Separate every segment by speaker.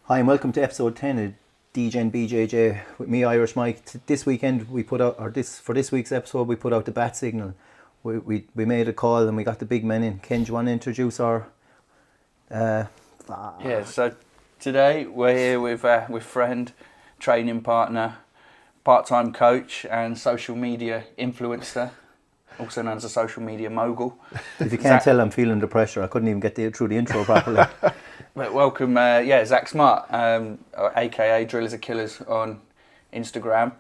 Speaker 1: Hi and welcome to episode 10 of DGen BJJ with me, Irish Mike. This weekend we put out, for this week's episode, we put out the bat signal. We made a call and we got the big men in. Ken, do you want to introduce our...
Speaker 2: So today we're here with friend, training partner, part-time coach and social media influencer, also known as a social media mogul.
Speaker 1: If you can't tell, I'm feeling the pressure. I couldn't even get through the intro properly.
Speaker 2: But welcome, Zach Smart, aka Drillers are Killers on Instagram.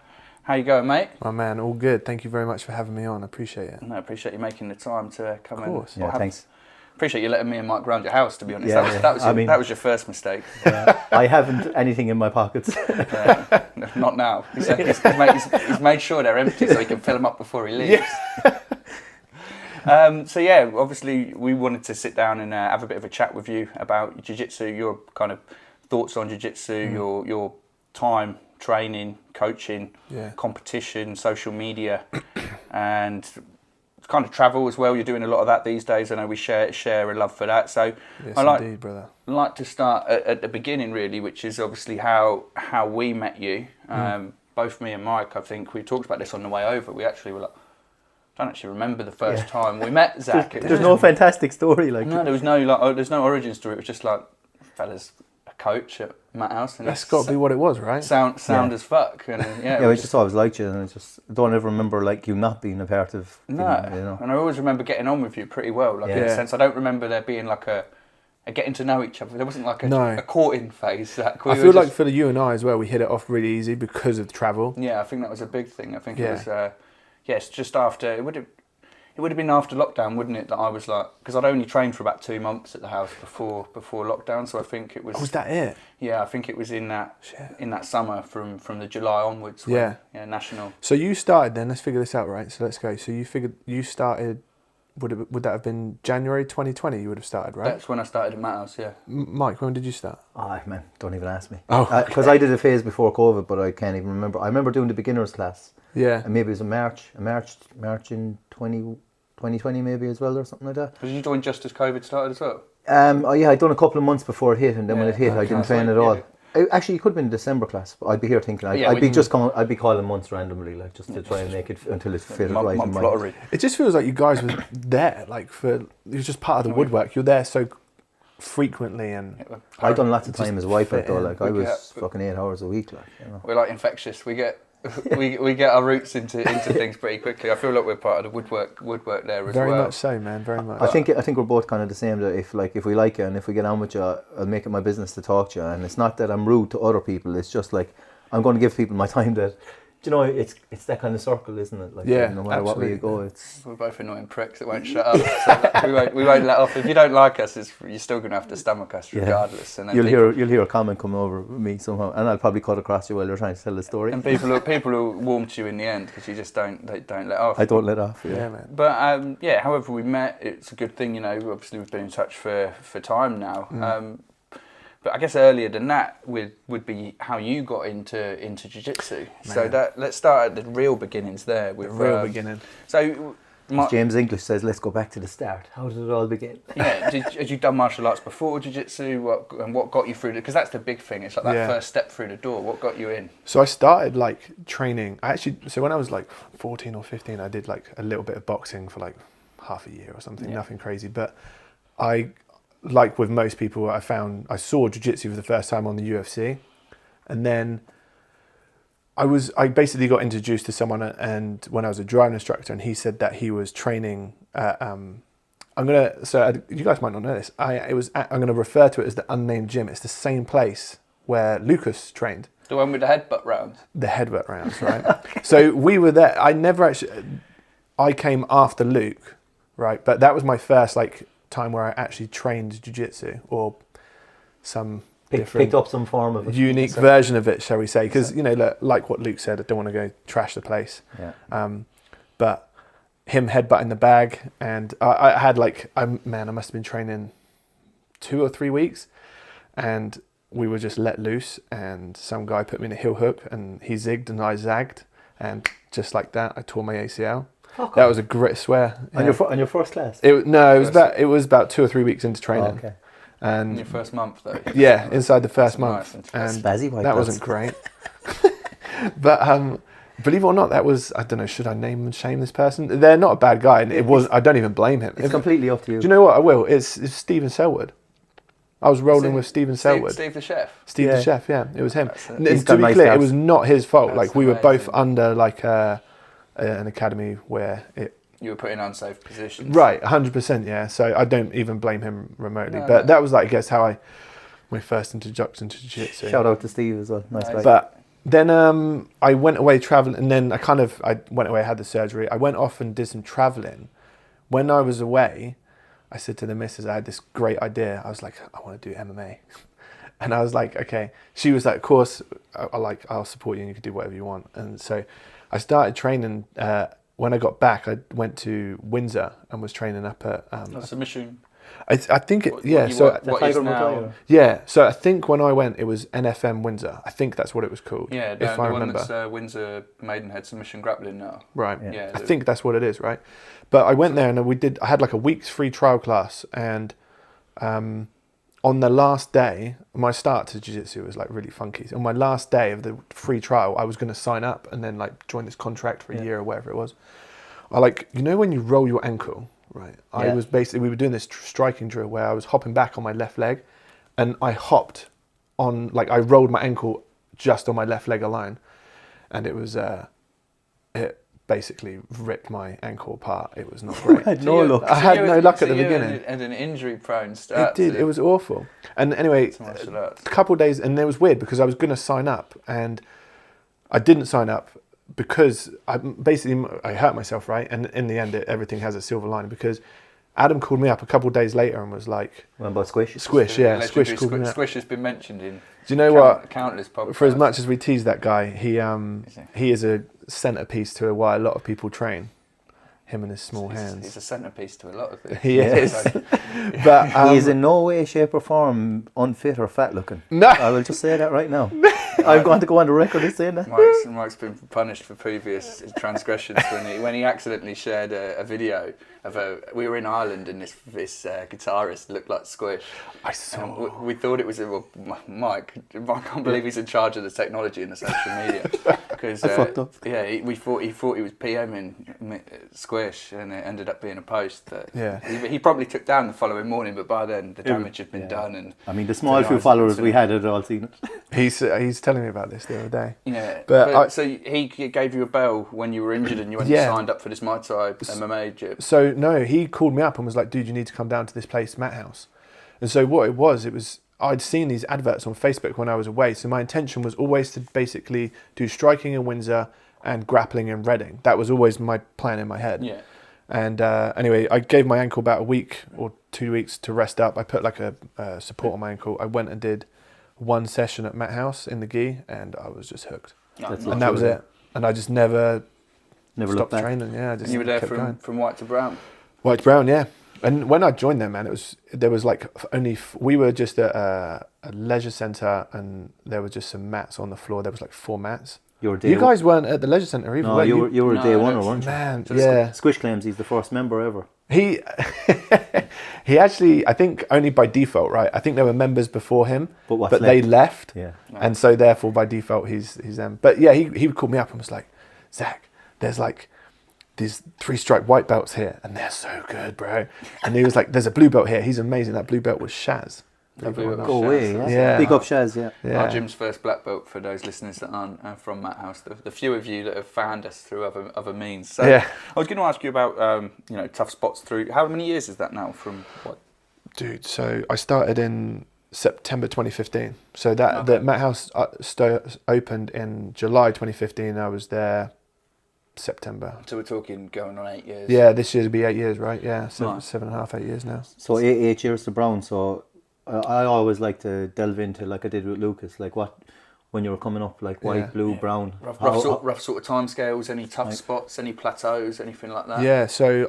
Speaker 2: How you going, mate?
Speaker 3: My man, all good. Thank you very much for having me on. I appreciate it.
Speaker 2: No, I appreciate you making the time to come in.
Speaker 3: Of course.
Speaker 1: Yeah, thanks.
Speaker 2: Appreciate you letting me and Mike round your house, to be honest.
Speaker 1: Yeah,
Speaker 2: That was your first mistake.
Speaker 1: I haven't anything in my pockets.
Speaker 2: Not now. He's made sure they're empty so he can fill them up before he leaves.
Speaker 3: Yeah.
Speaker 2: Obviously we wanted to sit down and have a bit of a chat with you about jiu-jitsu, your kind of thoughts on jiu-jitsu, your time, training, coaching, competition, social media, and kind of travel as well. You're doing a lot of that these days. I know we share a love for that. So
Speaker 3: Yes, indeed, brother.
Speaker 2: I'd like to start at the beginning, really, which is obviously how we met you. Both me and Mike, I think we talked about this on the way over. We actually were like, I don't actually remember the first time we met Zach.
Speaker 1: There's no fantastic story like
Speaker 2: no, there was no there's no origin story. It was just like fellas, a coach at Matt House, and
Speaker 3: That's got to be what it was, right?
Speaker 2: sound as fuck. And
Speaker 1: I just always liked you, and I don't ever remember like you not being a part of.
Speaker 2: No,
Speaker 1: you know.
Speaker 2: and I always remember getting on with you pretty well. Like in a sense, I don't remember there being like a getting to know each other. There wasn't like a courting phase. Zach.
Speaker 3: I feel like for you and I as well, we hit it off really easy because of the travel.
Speaker 2: Yeah, I think that was a big thing. I think it was. It's just after it would have been after lockdown, wouldn't it? That I was like, because I'd only trained for about 2 months at the house before lockdown, so I think it was.
Speaker 3: Oh, was that it?
Speaker 2: Yeah, I think it was in that summer from the July onwards. When, national.
Speaker 3: So you started then. Let's figure this out, right? So let's go. So you started. Would that have been January 2020? You would have started, right?
Speaker 2: That's when I started at Matt House. Yeah.
Speaker 3: Mike, when did you start?
Speaker 1: Oh man, don't even ask me.
Speaker 3: Oh,
Speaker 1: because I did a phase before COVID, but I can't even remember. I remember doing the beginners class.
Speaker 3: Yeah.
Speaker 1: And maybe it was in March in 2020 maybe as well or something like that.
Speaker 2: Did you join just as COVID started as well?
Speaker 1: I'd done a couple of months before it hit, and then when it hit, I didn't train at all. Actually, it could have been a December class, but I'd be here thinking I'd be calling months randomly, like just to try and make it until it fitted right in my.
Speaker 3: It just feels like you guys were there, like you're just part of the woodwork. You're there so frequently, and
Speaker 1: I done lots of time as a wipeout though. Like I was fucking 8 hours a week, like you know.
Speaker 2: We're like infectious. We get our roots into things pretty quickly. I feel like we're part of the woodwork there as
Speaker 3: very
Speaker 2: well.
Speaker 3: Very much so, man. Very much.
Speaker 1: I think we're both kind of the same. That if we like you and if we get on with you, I'll make it my business to talk to you. And it's not that I'm rude to other people. It's just like I'm going to give people my time. That it's that kind of circle, isn't it? Like no matter what way you go,
Speaker 2: we're both annoying pricks that won't shut up. So we won't let off. If you don't like us, you're still going to have to stomach us regardless. And
Speaker 1: you'll hear a comment come over with me somehow, and I'll probably cut across you while you're trying to tell the story.
Speaker 2: And people will warm to you in the end because you just don't let off.
Speaker 1: I don't let off.
Speaker 3: Yeah, man.
Speaker 2: But however we met, it's a good thing. Obviously we've been in touch for time now. But I guess earlier than that would be how you got into jiu-jitsu. So let's start at the real beginnings there. With
Speaker 3: the real beginning.
Speaker 2: So
Speaker 1: James English says, let's go back to the start. How did it all begin?
Speaker 2: Yeah, had you done martial arts before jiu-jitsu? What got you through? Because that's the big thing. It's like that first step through the door. What got you in?
Speaker 3: So I started like training. So when I was like 14 or 15, I did like a little bit of boxing for like half a year or something. Nothing crazy, but like with most people, I saw jiu-jitsu for the first time on the UFC, and then I basically got introduced to someone, and when I was a driving instructor, and he said that he was training. You guys might not know this. I'm going to refer to it as the unnamed gym. It's the same place where Lucas trained.
Speaker 2: The one with the headbutt rounds.
Speaker 3: The headbutt rounds, right? So we were there. I came after Luke, right? But that was my first time where I actually trained jiu-jitsu or some
Speaker 1: picked up some form of
Speaker 3: unique version of it, shall we say? Because like what Luke said, I don't want to go trash the place.
Speaker 1: Yeah.
Speaker 3: But him headbutting the bag, and I had I must have been training 2 or 3 weeks, and we were just let loose, and some guy put me in a heel hook, and he zigged and I zagged, and just like that, I tore my ACL. That was a great swear.
Speaker 1: On your first class?
Speaker 3: It was about 2 or 3 weeks into training.
Speaker 1: Oh, okay.
Speaker 3: And
Speaker 2: in your first month, though.
Speaker 3: Yeah, inside the first
Speaker 2: That's
Speaker 3: month,
Speaker 2: nice.
Speaker 3: and
Speaker 1: Spazzy white
Speaker 3: that
Speaker 1: belts.
Speaker 3: wasn't great. But believe it or not, that was, I don't know, should I name and shame this person? They're not a bad guy, and it was. I don't even blame him.
Speaker 1: It's completely up to you.
Speaker 3: Do you know what? I will. It's Stephen Selwood. I was rolling with Stephen Selwood.
Speaker 2: Steve the chef.
Speaker 3: Steve
Speaker 1: Yeah.
Speaker 3: the chef, yeah, it was him.
Speaker 2: That's it.
Speaker 3: And
Speaker 1: He's
Speaker 3: to
Speaker 1: got
Speaker 3: be
Speaker 1: nice
Speaker 3: clear, it
Speaker 1: abs.
Speaker 3: was not his fault.
Speaker 2: That's
Speaker 3: Like we were both
Speaker 2: amazing.
Speaker 3: under like an academy where it.
Speaker 2: You were put in unsafe positions.
Speaker 3: Right, 100%, yeah. So I don't even blame him remotely.
Speaker 2: No,
Speaker 3: but
Speaker 2: no.
Speaker 3: that was like, I guess, how my first introduction to jiu-jitsu.
Speaker 1: Shout out to Steve as well. Nice guy.
Speaker 3: But then I went away traveling, and then I went away, had the surgery. I went off and did some traveling. When I was away, I said to the missus, I had this great idea. I was like, I want to do MMA. And I was like, okay. She was like, of course, I'll support you and you can do whatever you want. And so I started training. When I got back, I went to Windsor and was training up at...
Speaker 2: Submission.
Speaker 3: I think it,
Speaker 2: What
Speaker 3: yeah.
Speaker 2: you
Speaker 3: So
Speaker 2: want- what is now?
Speaker 3: yeah. So I think when I went, it was NFM Windsor. I think that's what it was called.
Speaker 2: Yeah,
Speaker 3: if I
Speaker 2: the one
Speaker 3: remember.
Speaker 2: that's Windsor Maidenhead Submission Grappling now.
Speaker 3: Right.
Speaker 2: Yeah.
Speaker 3: I think that's what it is, right? But I went there and I had like a week's free trial class, and on the last day, my start to jiu-jitsu was like really funky. On my last day of the free trial, I was going to sign up and then like join this contract for a year or whatever it was. I like, you know, when you roll your ankle, right? I
Speaker 1: Yeah.
Speaker 3: was basically, we were doing this striking drill where I was hopping back on my left leg, and I hopped on, like I rolled my ankle just on my left leg alone, and it was, it basically ripped my ankle apart. It was not great.
Speaker 1: I had no luck.
Speaker 3: I had no luck at the beginning.
Speaker 2: And an injury-prone
Speaker 3: It
Speaker 2: start.
Speaker 3: did. It was awful. And anyway,
Speaker 2: to martial arts.
Speaker 3: a couple of days, and it was weird because I was going to sign up, and I didn't sign up because I hurt myself, right? And in the end, everything has a silver lining because Adam called me up a couple of days later and was like,
Speaker 1: What about Squish?
Speaker 3: Squish, yeah,
Speaker 2: Legendary
Speaker 3: Squish called me up.
Speaker 2: Squish has been mentioned in.
Speaker 3: Do you know what?
Speaker 2: Countless podcasts.
Speaker 3: For as much as we tease that guy, he is a centerpiece to why a lot of people train. Him and his small hands.
Speaker 2: He's a centerpiece to a lot of things.
Speaker 3: He is.
Speaker 2: So,
Speaker 3: But
Speaker 1: He is in no way, shape or form unfit or fat looking.
Speaker 3: no.
Speaker 1: I will just say that right now. I'm going to go on the record as saying that.
Speaker 2: Mike's been punished for previous transgressions when he accidentally shared a video of we were in Ireland and this guitarist looked like Squish.
Speaker 3: I saw.
Speaker 2: And we thought it was Mike. I can't believe he's in charge of the technology and the social media because
Speaker 1: I fucked up.
Speaker 2: yeah, we thought he was PMing Squish and it ended up being a post. That
Speaker 3: Yeah.
Speaker 2: he probably took down the following morning, but by then the damage had been done and.
Speaker 1: I mean, the small few followers we had had all seen it.
Speaker 3: He's telling me about this the other day.
Speaker 2: Yeah,
Speaker 3: But
Speaker 2: so he gave you a bell when you were injured and you went
Speaker 3: Yeah.
Speaker 2: and signed up for this Muay Thai MMA gym.
Speaker 3: So no, he called me up and was like, "Dude, you need to come down to this place, Matt House." And so what it was I'd seen these adverts on Facebook when I was away. So my intention was always to basically do striking in Windsor and grappling in Reading. That was always my plan in my head.
Speaker 2: Yeah.
Speaker 3: And anyway, I gave my ankle about a week or 2 weeks to rest up. I put like a support on my ankle. I went and did one session at Matt House in the gi, and I was just hooked.
Speaker 1: That's
Speaker 3: And that was it. And I just never
Speaker 1: Never looked
Speaker 3: stopped
Speaker 1: back.
Speaker 3: training. Yeah, I just
Speaker 2: You were there
Speaker 3: kept going.
Speaker 2: from white to brown.
Speaker 3: White to brown, yeah. And when I joined them, man, there was like we were just at a leisure centre, and there were just some mats on the floor. There was like 4 mats.
Speaker 1: You
Speaker 3: Guys weren't at the leisure centre either.
Speaker 1: No,
Speaker 3: were
Speaker 1: you were
Speaker 2: No,
Speaker 1: day
Speaker 2: I
Speaker 1: one,
Speaker 2: don't-
Speaker 1: or weren't you?
Speaker 3: Man,
Speaker 1: So
Speaker 3: yeah.
Speaker 1: Squish claims he's the first member ever.
Speaker 3: He he actually, I think only by default, right? I think there were members before him,
Speaker 1: But what's
Speaker 3: they left,
Speaker 1: Yeah.
Speaker 3: and so therefore by default he's them. But yeah, he called me up and was like, "Zach, there's like these 3-stripe white belts here, and they're so good, bro." And he was like, "There's a blue belt here. He's amazing. That blue belt was Shaz."
Speaker 2: That blue belt was
Speaker 1: Go away,
Speaker 2: Shaz.
Speaker 1: yeah.
Speaker 3: Yeah.
Speaker 1: Big up Shaz, yeah.
Speaker 3: Yeah.
Speaker 2: Our gym's first black belt for those listeners that aren't from Matt House. The few of you that have found us through other means. So
Speaker 3: Yeah.
Speaker 2: I was going to ask you about tough spots through. How many years is that now from what?
Speaker 3: Dude, so I started in September 2015. So that
Speaker 2: Okay.
Speaker 3: the Matt House opened in July 2015. I was there September.
Speaker 2: So we're talking going on 8 years.
Speaker 3: Yeah, this year'll be 8 years, right? Yeah,
Speaker 2: Nice.
Speaker 3: 7.5, 8 years now.
Speaker 1: So 8 years to Brown. So I always like to delve into, like I did with Lucas, like what, when you were coming up, like white,
Speaker 3: Yeah.
Speaker 1: blue, brown.
Speaker 2: Rough sort of time scales, any tough spots, any plateaus, anything like that?
Speaker 3: Yeah, so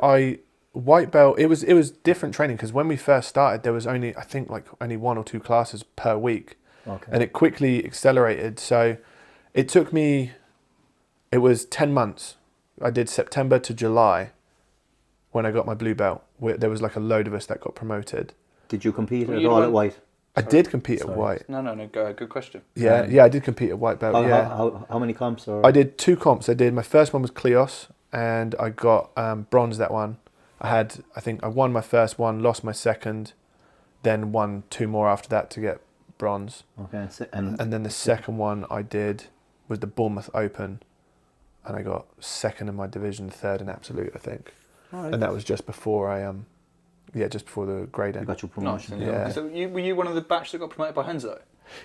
Speaker 3: white belt. It was different training because when we first started, there was only, I think, like only 1 or 2 classes per week,
Speaker 1: Okay.
Speaker 3: and it quickly accelerated. So it took me. It was 10 months. I did September to July when I got my blue belt. There was like a load of us that got promoted.
Speaker 1: Did you compete
Speaker 2: Were
Speaker 1: at
Speaker 2: you
Speaker 1: all
Speaker 2: the
Speaker 1: at
Speaker 2: one-
Speaker 1: white?
Speaker 3: I did compete at
Speaker 1: Sorry.
Speaker 3: white.
Speaker 2: No, go ahead. Good question.
Speaker 3: Yeah, I did compete at white belt.
Speaker 1: How many comps? Or?
Speaker 3: I did 2 comps. I did, my first one was Kleos, and I got bronze that one. I think I won my first one, lost my second, then won 2 more after that to get bronze.
Speaker 1: Okay, and
Speaker 3: then the second one I did was the Bournemouth Open, and I got second in my division, third in absolute, I think.
Speaker 1: Right.
Speaker 3: And that was just before just before the grading.
Speaker 1: you got your promotion.
Speaker 2: Nice.
Speaker 3: Yeah.
Speaker 2: So were you one of the batch that got promoted by Henzo?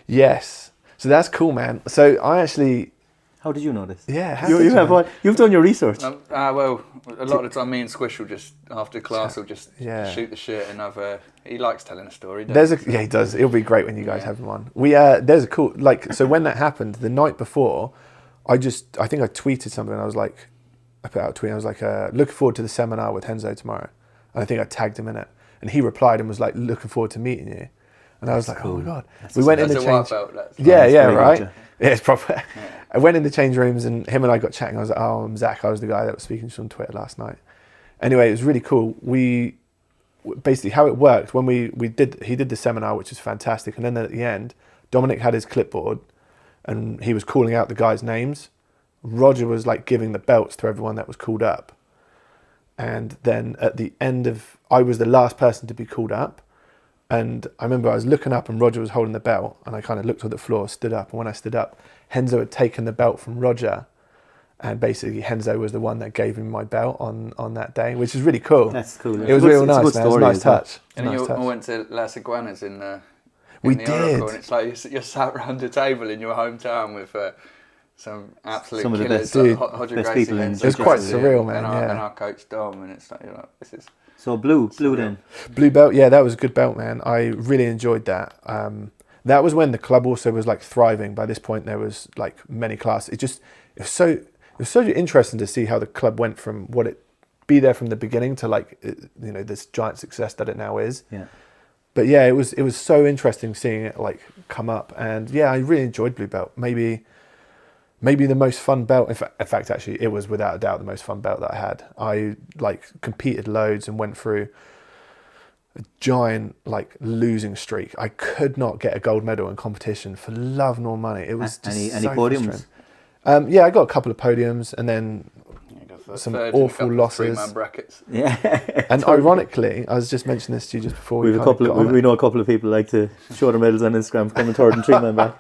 Speaker 3: Yes. So that's cool, man. So I actually...
Speaker 1: How did you know this?
Speaker 3: Yeah. how
Speaker 1: You
Speaker 3: did
Speaker 1: have
Speaker 3: man?
Speaker 1: you've done your research.
Speaker 2: Well, a lot of the time, me and Squish will just after class will just
Speaker 3: Yeah.
Speaker 2: shoot the shit, and he likes telling a story. Doesn't he?
Speaker 3: Yeah, he does. It'll be great when you guys have him on. There's a cool, so when that happened, the night before, I think I tweeted something, and I was like, I put out a tweet, and I was like, looking forward to the seminar with Henzo tomorrow. And I think I tagged him in it. And he replied and was like, looking forward to meeting you. And I was like, oh my God. We went in the change. Yeah, right? Yeah, it's proper. Yeah. I went in the change rooms, and him and I got chatting. I was like, oh, I'm Zach. I was the guy that was speaking to you on Twitter last night. Anyway, it was really cool. Basically how it worked when he did the seminar, which was fantastic. And then at the end, Dominic had his clipboard and he was calling out the guys' names. Roger was like giving the belts to everyone that was called up. And then at the end I was the last person to be called up. And I remember I was looking up and Roger was holding the belt, and I kind of looked at the floor, stood up. And when I stood up, Henzo had taken the belt from Roger. And basically Henzo was the one that gave me my belt on that day, which is really cool.
Speaker 1: That's cool.
Speaker 3: It was real nice, man. It was a nice touch.
Speaker 2: And you all went to Las Iguanas in the
Speaker 3: did.
Speaker 2: Oracle, and it's like you're sat around a table in your hometown with some absolute
Speaker 1: some of the
Speaker 2: killers,
Speaker 1: best,
Speaker 2: like
Speaker 1: best people in.
Speaker 3: It was quite surreal, man.
Speaker 2: And our coach Dom, and it's like, you're like, this is.
Speaker 1: So blue then.
Speaker 3: Blue belt, yeah, that was a good belt, man. I really enjoyed that. That was when the club also was like thriving. By this point, there was like many classes. It was so interesting to see how the club went from be there from the beginning to like this giant success that it now is.
Speaker 1: Yeah.
Speaker 3: But yeah, it was so interesting seeing it like come up, and yeah, I really enjoyed blue belt. Maybe the most fun belt. In fact, actually, it was without a doubt the most fun belt that I had. I like competed loads and went through a giant like losing streak. I could not get a gold medal in competition for love nor money. It was just
Speaker 1: any
Speaker 3: so
Speaker 1: podiums.
Speaker 3: Yeah, I got a couple of podiums, and then some awful losses.
Speaker 2: 3-man brackets.
Speaker 1: Yeah.
Speaker 3: And ironically, I was just mentioning this to you just before
Speaker 1: we know a couple of people like to show their medals on Instagram for coming third and 3-man back.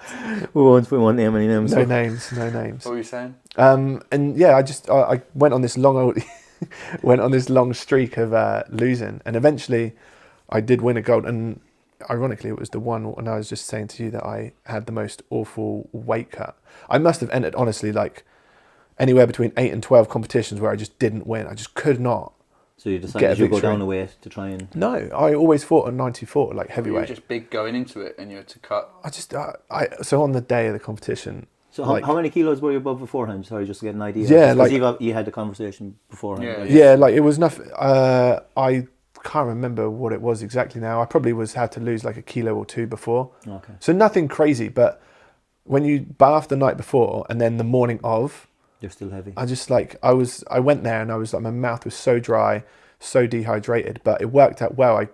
Speaker 1: We won't name any names.
Speaker 3: No names.
Speaker 2: What were you saying?
Speaker 3: And yeah, I went on this long streak of losing, and eventually I did win a gold. And ironically, it was the one when I was just saying to you that I had the most awful weight cut. I must have entered honestly like anywhere between 8 and 12 competitions where I just didn't win. I just could not.
Speaker 1: So you decided you'd go down a weight to try and...
Speaker 3: No, I always fought at 94, like heavyweight.
Speaker 2: You were just big going into it, and you had to cut.
Speaker 3: So on the day of the competition.
Speaker 1: So how many kilos were you above beforehand? Sorry, just to get an idea.
Speaker 3: Yeah,
Speaker 1: like you had the conversation beforehand.
Speaker 3: Yeah, like it was nothing. I can't remember what it was exactly now. I probably had to lose like a kilo or 2 before.
Speaker 1: Okay.
Speaker 3: So nothing crazy, but when you bath the night before and then the morning of,
Speaker 1: you're still heavy.
Speaker 3: I went there and I was like, my mouth was so dry, so dehydrated, but it worked out well.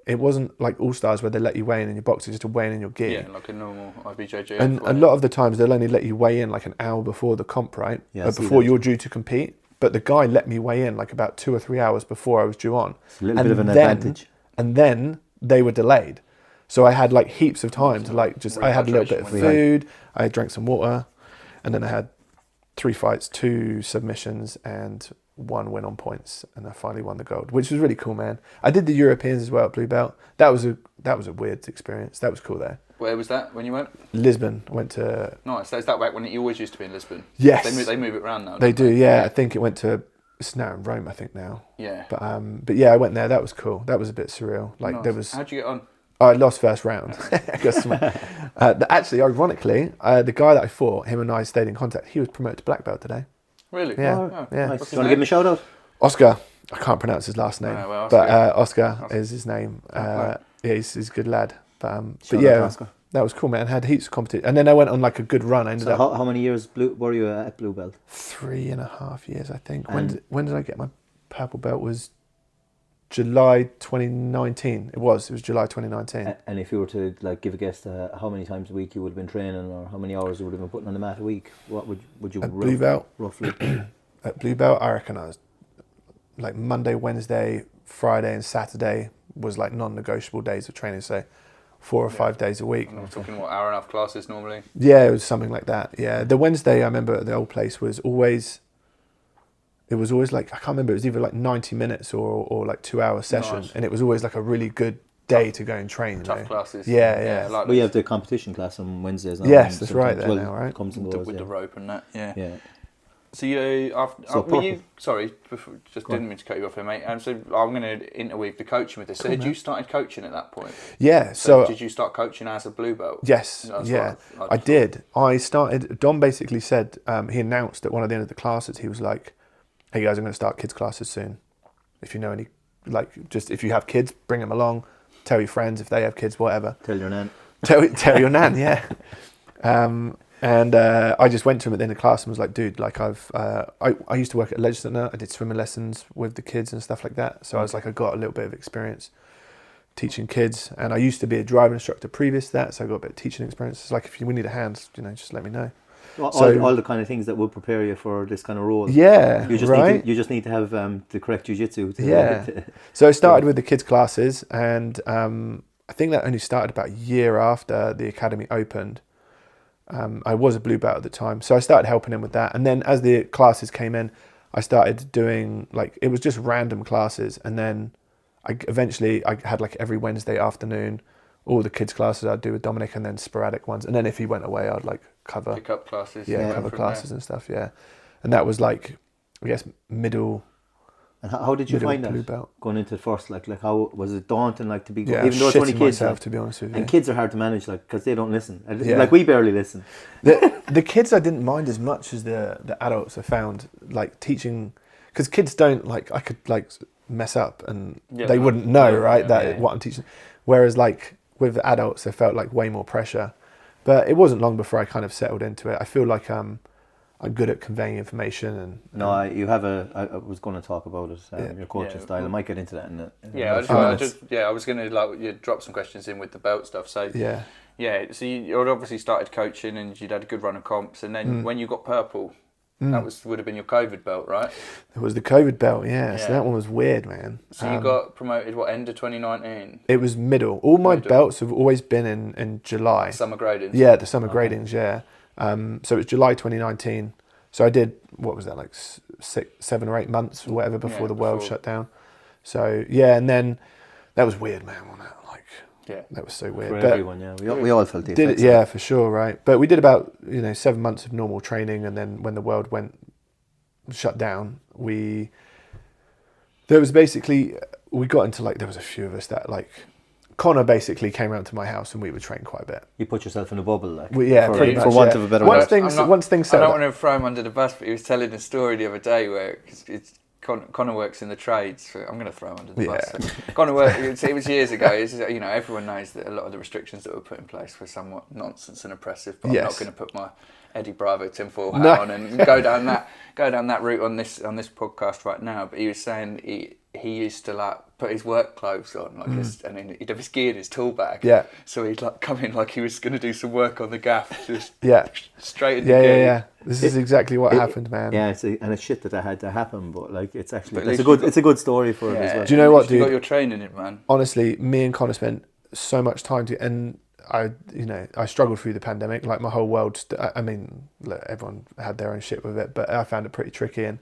Speaker 3: It wasn't like All Stars where they let you weigh in your boxes just to weigh in your gear.
Speaker 2: Yeah, like a normal IBJJF.
Speaker 3: And a lot of the times they'll only let you weigh in like an hour before the comp, right?
Speaker 1: Yeah,
Speaker 3: before you're due to compete. But the guy let me weigh in like about 2 or 3 hours before I was due on.
Speaker 1: It's a little bit of an advantage.
Speaker 3: And then they were delayed. So I had like heaps of time to like I had a little bit of food, I drank some water, and then I had 3 fights, 2 submissions, and 1 win on points, and I finally won the gold, which was really cool, man. I did the Europeans as well at blue belt. That was a weird experience. That was cool there.
Speaker 2: Where was that when you went?
Speaker 3: Lisbon. I went to...
Speaker 2: Nice. So is that back when you always used to be in Lisbon?
Speaker 3: Yes.
Speaker 2: They move it around now.
Speaker 3: They do, yeah. I think it went to... It's now in Rome, I think now.
Speaker 2: Yeah.
Speaker 3: But yeah, I went there. That was cool. That was a bit surreal. Like
Speaker 2: nice.
Speaker 3: There was...
Speaker 2: How'd you get on?
Speaker 3: I lost first round. Actually, ironically, the guy that I fought, him and I stayed in contact. He was promoted to black belt today.
Speaker 2: Really?
Speaker 3: Yeah.
Speaker 2: Oh,
Speaker 3: Yeah.
Speaker 1: Nice. Do you want to give him a shout out?
Speaker 3: Oscar. I can't pronounce his last name,
Speaker 2: Oscar.
Speaker 3: but Oscar is his name. Yeah, he's a good lad. But yeah,
Speaker 1: Oscar.
Speaker 3: That was cool, man. I had heaps of competition, and then I went on like a good run. I ended up
Speaker 1: how many years were you at blue belt?
Speaker 3: 3.5 years, I think. When did I get my purple belt? Was July 2019. It was July 2019.
Speaker 1: And if you were to like give a guess how many times a week you would have been training, or how many hours you would have been putting on the mat a week, what would you
Speaker 3: At Blue Belt,
Speaker 1: roughly?
Speaker 3: At Blue Belt, I reckon I was like Monday, Wednesday, Friday, and Saturday was like non-negotiable days of training. So 4 or 5 days a week.
Speaker 2: And I'm talking what, hour and a half classes normally.
Speaker 3: Yeah, it was something like that. Yeah, the Wednesday I remember at the old place was always. It was always like, I can't remember, it was either like 90 minutes or like 2 hour session.
Speaker 2: Nice.
Speaker 3: And it was always like a really good day to go and train.
Speaker 2: Tough classes.
Speaker 3: Yeah.
Speaker 2: Like
Speaker 1: We have the competition class on Wednesdays.
Speaker 3: Yes, that's right there now, right?
Speaker 1: Comes and
Speaker 2: with,
Speaker 1: goes,
Speaker 2: with the rope and that, yeah.
Speaker 1: Yeah.
Speaker 2: So you, sorry, didn't mean to cut you off here, mate. So I'm going to interweave the coaching with this. So
Speaker 3: Cool,
Speaker 2: had
Speaker 3: man.
Speaker 2: you started coaching at that point?
Speaker 3: Yeah,
Speaker 2: So
Speaker 3: so
Speaker 2: did you start coaching as a blue belt?
Speaker 3: yes,
Speaker 2: That's
Speaker 3: yeah,
Speaker 2: what
Speaker 3: I did. I started, Dom basically said, he announced at one of the end of the classes, he was like, hey guys, I'm going to start kids classes soon. If you know any, like, just if you have kids, bring them along. Tell your friends if they have kids, whatever.
Speaker 1: Tell your nan.
Speaker 3: Tell your nan, yeah. And I just went to him at the end of class and was like, dude, like I used to work at Leisure Centre. I did swimming lessons with the kids and stuff like that. So I was like, I got a little bit of experience teaching kids, and I used to be a driving instructor previous to that, so I got a bit of teaching experience. It's like, if you need a hand, just let me know.
Speaker 1: All the kind of things that would prepare you for this kind of role.
Speaker 3: Yeah,
Speaker 1: You just
Speaker 3: right.
Speaker 1: you just need to have the correct jiu-jitsu.
Speaker 3: Yeah. So I started with the kids classes, and I think that only started about a year after the academy opened. I was a blue belt at the time, so I started helping him with that. And then as the classes came in, I started doing, like, it was just random classes. And then I had like every Wednesday afternoon, all the kids classes I'd do with Dominic, and then sporadic ones. And then if he went away, I'd like cover.
Speaker 2: Pick up classes.
Speaker 3: Yeah, cover classes and stuff, yeah. And that was like, I guess, middle.
Speaker 1: And how did you find
Speaker 3: blue
Speaker 1: that
Speaker 3: belt.
Speaker 1: going into the first? Like how was it daunting? Like to be
Speaker 3: Yeah,
Speaker 1: even though it's only
Speaker 3: shitting
Speaker 1: kids,
Speaker 3: myself,
Speaker 1: like,
Speaker 3: to be honest with you.
Speaker 1: and kids are hard to manage, like because they don't listen.
Speaker 3: Yeah.
Speaker 1: Like we barely listen.
Speaker 3: The kids I didn't mind as much as the adults. I found like teaching, because kids don't like, I could like mess up and they wouldn't know, right? What I'm teaching. Whereas like with adults, I felt like way more pressure. But it wasn't long before I kind of settled into it. I feel like I'm good at conveying information and.
Speaker 1: No, you have I was going to talk about it. Your coaching style. I might get into that in
Speaker 2: I was going to like drop some questions in with the belt stuff. So yeah. So you obviously started coaching and you'd had a good run of comps, and then when you got purple, that would have been your COVID belt, right?
Speaker 3: It was the COVID belt, yeah. So that one was weird, man.
Speaker 2: So you got promoted end of 2019?
Speaker 3: It was middle. All my belts have always been in July.
Speaker 2: Summer gradings.
Speaker 3: Yeah, the summer gradings. Yeah. So it was July 2019. So I did, what was that, like 7 or 8 months or whatever before the world shut down. So yeah, and then that was weird, man. Wasn't it? Like, that was so weird.
Speaker 1: For everyone, we all felt the effects.
Speaker 3: Yeah, for sure, right. But we did about 7 months of normal training, and then when the world shut down, we got into like, there was a few of us that like. Connor basically came around to my house and we would train quite a bit.
Speaker 1: You put yourself in a bubble, like
Speaker 3: pretty much,
Speaker 1: for want of a better word.
Speaker 3: Once things
Speaker 2: I don't want to throw him under the bus, but he was telling a story the other day where Connor works in the trades. So I'm going to throw him under the bus. So Connor worked. It was years ago. Everyone knows that a lot of the restrictions that were put in place were somewhat nonsense and oppressive. But I'm not going to put my Eddie Bravo tinfoil hat on and go down that route on this podcast right now. But he was saying he used to like put his work clothes on like this, and then he'd have his gear in his tool bag. Yeah. So he'd like come in like he was going to do some work on the gaff, just straight in the gear.
Speaker 3: Yeah. This is exactly what happened, man.
Speaker 1: Yeah, and it's shit that had to happen, but like it's actually it's a good story for it as well.
Speaker 3: Do you know what, dude?
Speaker 2: You got your training in, man.
Speaker 3: Honestly, me and Connor spent so much time and I struggled through the pandemic. Like my whole world. Look, everyone had their own shit with it, but I found it pretty tricky. And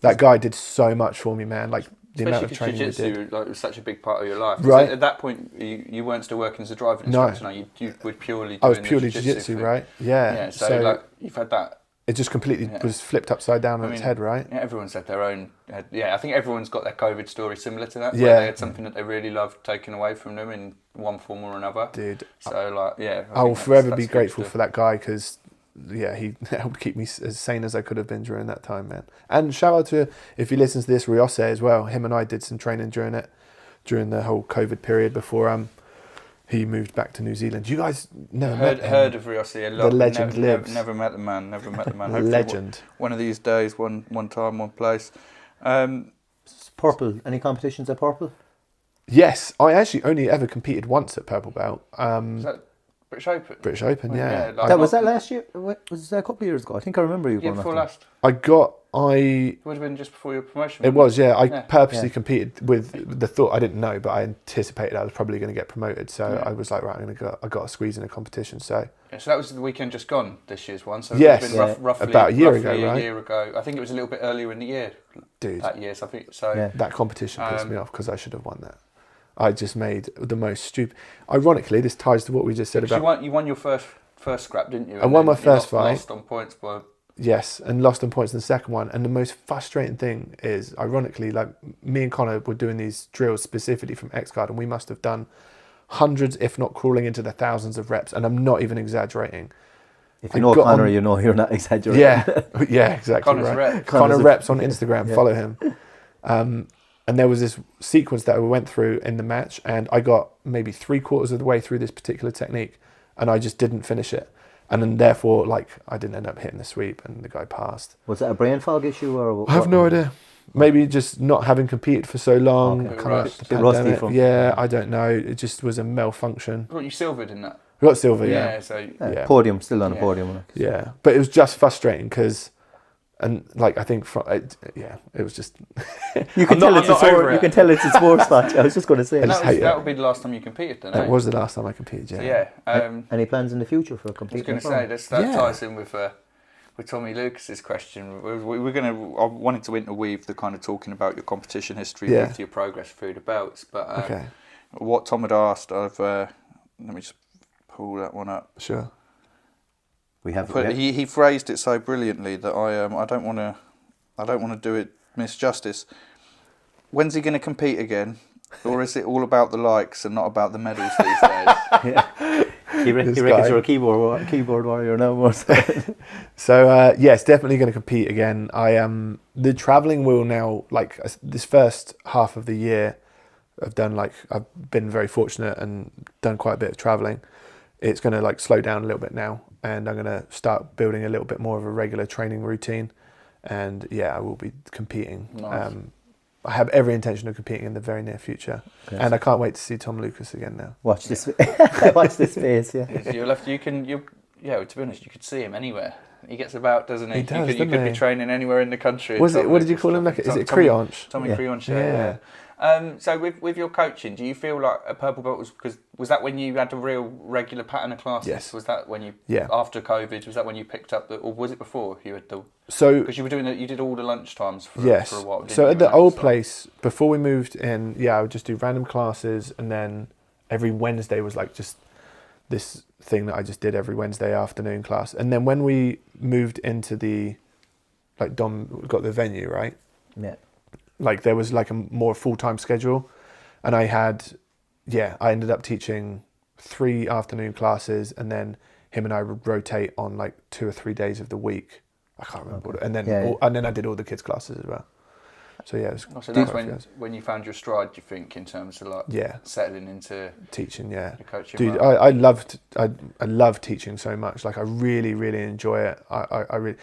Speaker 3: that guy did so much for me, man. Like the amount of training we did.
Speaker 2: Like, was such a big part of your life.
Speaker 3: Right.
Speaker 2: At that point, you weren't still working as a driving instructor. No. You were purely.
Speaker 3: I was purely jiu-jitsu, right? Yeah.
Speaker 2: Yeah. So like you've had that.
Speaker 3: It just completely was flipped upside down on its head, right?
Speaker 2: Yeah, everyone's had their own. I think everyone's got their COVID story similar to that. Yeah. Where they had something that they really loved taken away from them in one form or another.
Speaker 3: Dude.
Speaker 2: So like,
Speaker 3: I will forever be grateful for that guy because, he helped keep me as sane as I could have been during that time, man. And shout out to, if he listens to this, Riose as well. Him and I did some training during the whole COVID period before he moved back to New Zealand. You guys never met him?
Speaker 2: Heard of Riose a lot.
Speaker 3: The legend lives.
Speaker 2: Never met the man.
Speaker 3: Legend.
Speaker 2: One of these days, one time, one place.
Speaker 1: Purple. Any competitions at Purple?
Speaker 3: Yes, I actually only ever competed once at purple belt.
Speaker 2: Was that British Open?
Speaker 3: British Open, yeah.
Speaker 1: Was that last year? Was that a couple of years ago? I think I remember you
Speaker 2: Yeah,
Speaker 1: going
Speaker 2: before
Speaker 1: after.
Speaker 2: last.
Speaker 3: It
Speaker 2: It would have been just before your promotion.
Speaker 3: was, yeah. I
Speaker 2: Yeah.
Speaker 3: purposely competed with the thought, I didn't know, but I anticipated I was probably going to get promoted. So I was like, right, I got to squeeze in a competition. So
Speaker 2: Yeah, so that was the weekend just gone, this year's one. So
Speaker 3: Yes.
Speaker 2: it would have been roughly
Speaker 3: About a year
Speaker 2: roughly
Speaker 3: ago, right?
Speaker 2: A year ago. I think it was a little bit earlier in the year.
Speaker 3: Dude.
Speaker 2: That year, so I think so.
Speaker 1: Yeah.
Speaker 3: that competition pissed me off because I should have won that. I just made the most stupid. Ironically, this ties to what we just said about.
Speaker 2: You won your first scrap, didn't you?
Speaker 3: I won my
Speaker 2: then you
Speaker 3: first fight.
Speaker 2: Lost on points by.
Speaker 3: Yes, and lost on points in the second one. And the most frustrating thing is, ironically, like me and Connor were doing these drills specifically from X-Guard, and we must have done hundreds, if not crawling into the thousands of reps. And I'm not even exaggerating.
Speaker 1: If you know Connor, you know you're not exaggerating.
Speaker 3: Yeah, exactly
Speaker 2: Connor's
Speaker 3: right.
Speaker 2: Reps.
Speaker 3: Connor Reps on Instagram,
Speaker 1: Yeah.
Speaker 3: follow him. And there was this sequence that we went through in the match, and I got maybe 3/4 of the way through this particular technique, and I just didn't finish it. And then therefore, like, I didn't end up hitting the sweep, and the guy passed.
Speaker 1: Was that a brain fog issue or?
Speaker 3: I have no idea. Maybe just not having competed for so long.
Speaker 1: Okay.
Speaker 3: Kind of
Speaker 2: Rusty.
Speaker 3: the
Speaker 1: Bit rusty
Speaker 3: pandemic.
Speaker 1: from-
Speaker 3: Yeah, I don't know. It just was a malfunction.
Speaker 2: Well, you silvered in that.
Speaker 3: We got silver, yeah.
Speaker 2: So
Speaker 3: Yeah.
Speaker 1: Podium, still on a
Speaker 2: Yeah.
Speaker 1: podium. Like.
Speaker 3: Yeah. But it was just frustrating because, and like, I think, it was just.
Speaker 1: You can
Speaker 2: I'm
Speaker 1: tell
Speaker 2: not-
Speaker 1: it's
Speaker 2: I'm
Speaker 1: a
Speaker 2: not
Speaker 1: sport.
Speaker 2: over
Speaker 1: You
Speaker 2: it.
Speaker 1: can tell it's a sports match. I was just going to say.
Speaker 3: I just hate
Speaker 2: that
Speaker 3: it.
Speaker 2: would be the last time you competed, then.
Speaker 3: That
Speaker 2: eh?
Speaker 3: was the last time I competed,
Speaker 2: So,
Speaker 3: yeah.
Speaker 2: yeah.
Speaker 1: Any plans in the future for
Speaker 2: I was
Speaker 1: competing?
Speaker 2: going to say that
Speaker 3: Yeah.
Speaker 2: ties in with Tommy Lucas's question. We're going to. I wanted to interweave the kind of talking about your competition history
Speaker 3: Yeah.
Speaker 2: with your progress through the belts, but
Speaker 3: Okay,
Speaker 2: what Tom had asked, let me just pull that one up.
Speaker 3: sure.
Speaker 1: We have.
Speaker 2: But he phrased it so brilliantly that I don't want to do it misjustice. When's he going to compete again, or is it all about the likes and not about the medals these days?
Speaker 1: He reckons you're a keyboard warrior now. More so.
Speaker 3: So yes, definitely going to compete again. The traveling will now, like this first half of the year, I've been very fortunate and done quite a bit of traveling. It's going to like slow down a little bit now, and I'm going to start building a little bit more of a regular training routine. And yeah, I will be competing.
Speaker 2: Nice.
Speaker 3: I have every intention of competing in the very near future, and I can't wait to see Tom Lucas again now.
Speaker 1: Watch this. Watch this face. Yeah.
Speaker 2: To be honest, you could see him anywhere. He gets about, doesn't he?
Speaker 3: He does,
Speaker 2: you could
Speaker 3: doesn't
Speaker 2: be
Speaker 3: he?
Speaker 2: training anywhere in the country.
Speaker 3: What did you call him? Like, is it Creonch?
Speaker 2: Tommy
Speaker 1: Yeah.
Speaker 2: Creonch,
Speaker 3: Yeah.
Speaker 2: yeah. So with your coaching, do you feel like a purple belt was that when you had a real regular pattern of classes?
Speaker 3: Yes.
Speaker 2: Was that when you
Speaker 3: Yeah.
Speaker 2: after COVID? Was that when you picked up or was it before you had the?
Speaker 3: So
Speaker 2: Because you were doing you did all the lunch times for
Speaker 3: yes.
Speaker 2: a while. Didn't
Speaker 3: So
Speaker 2: you,
Speaker 3: at the
Speaker 2: when that
Speaker 3: old
Speaker 2: was
Speaker 3: place, before we moved in, I would just do random classes, and then every Wednesday was like just this thing that I just did every Wednesday afternoon class. And then when we moved into Dom got the venue, right?
Speaker 1: Yeah.
Speaker 3: Like there was like a more full-time schedule, and I ended up teaching 3 afternoon classes, and then him and I would rotate on like 2 or 3 days of the week. I can't remember what, and then and then I did all the kids classes as well. So yeah, it was
Speaker 2: So that's when you found your stride, do you think, in terms of like settling into
Speaker 3: teaching, the
Speaker 2: coaching?
Speaker 3: Dude,
Speaker 2: role?
Speaker 3: I love teaching so much. Like I really, really enjoy it. I really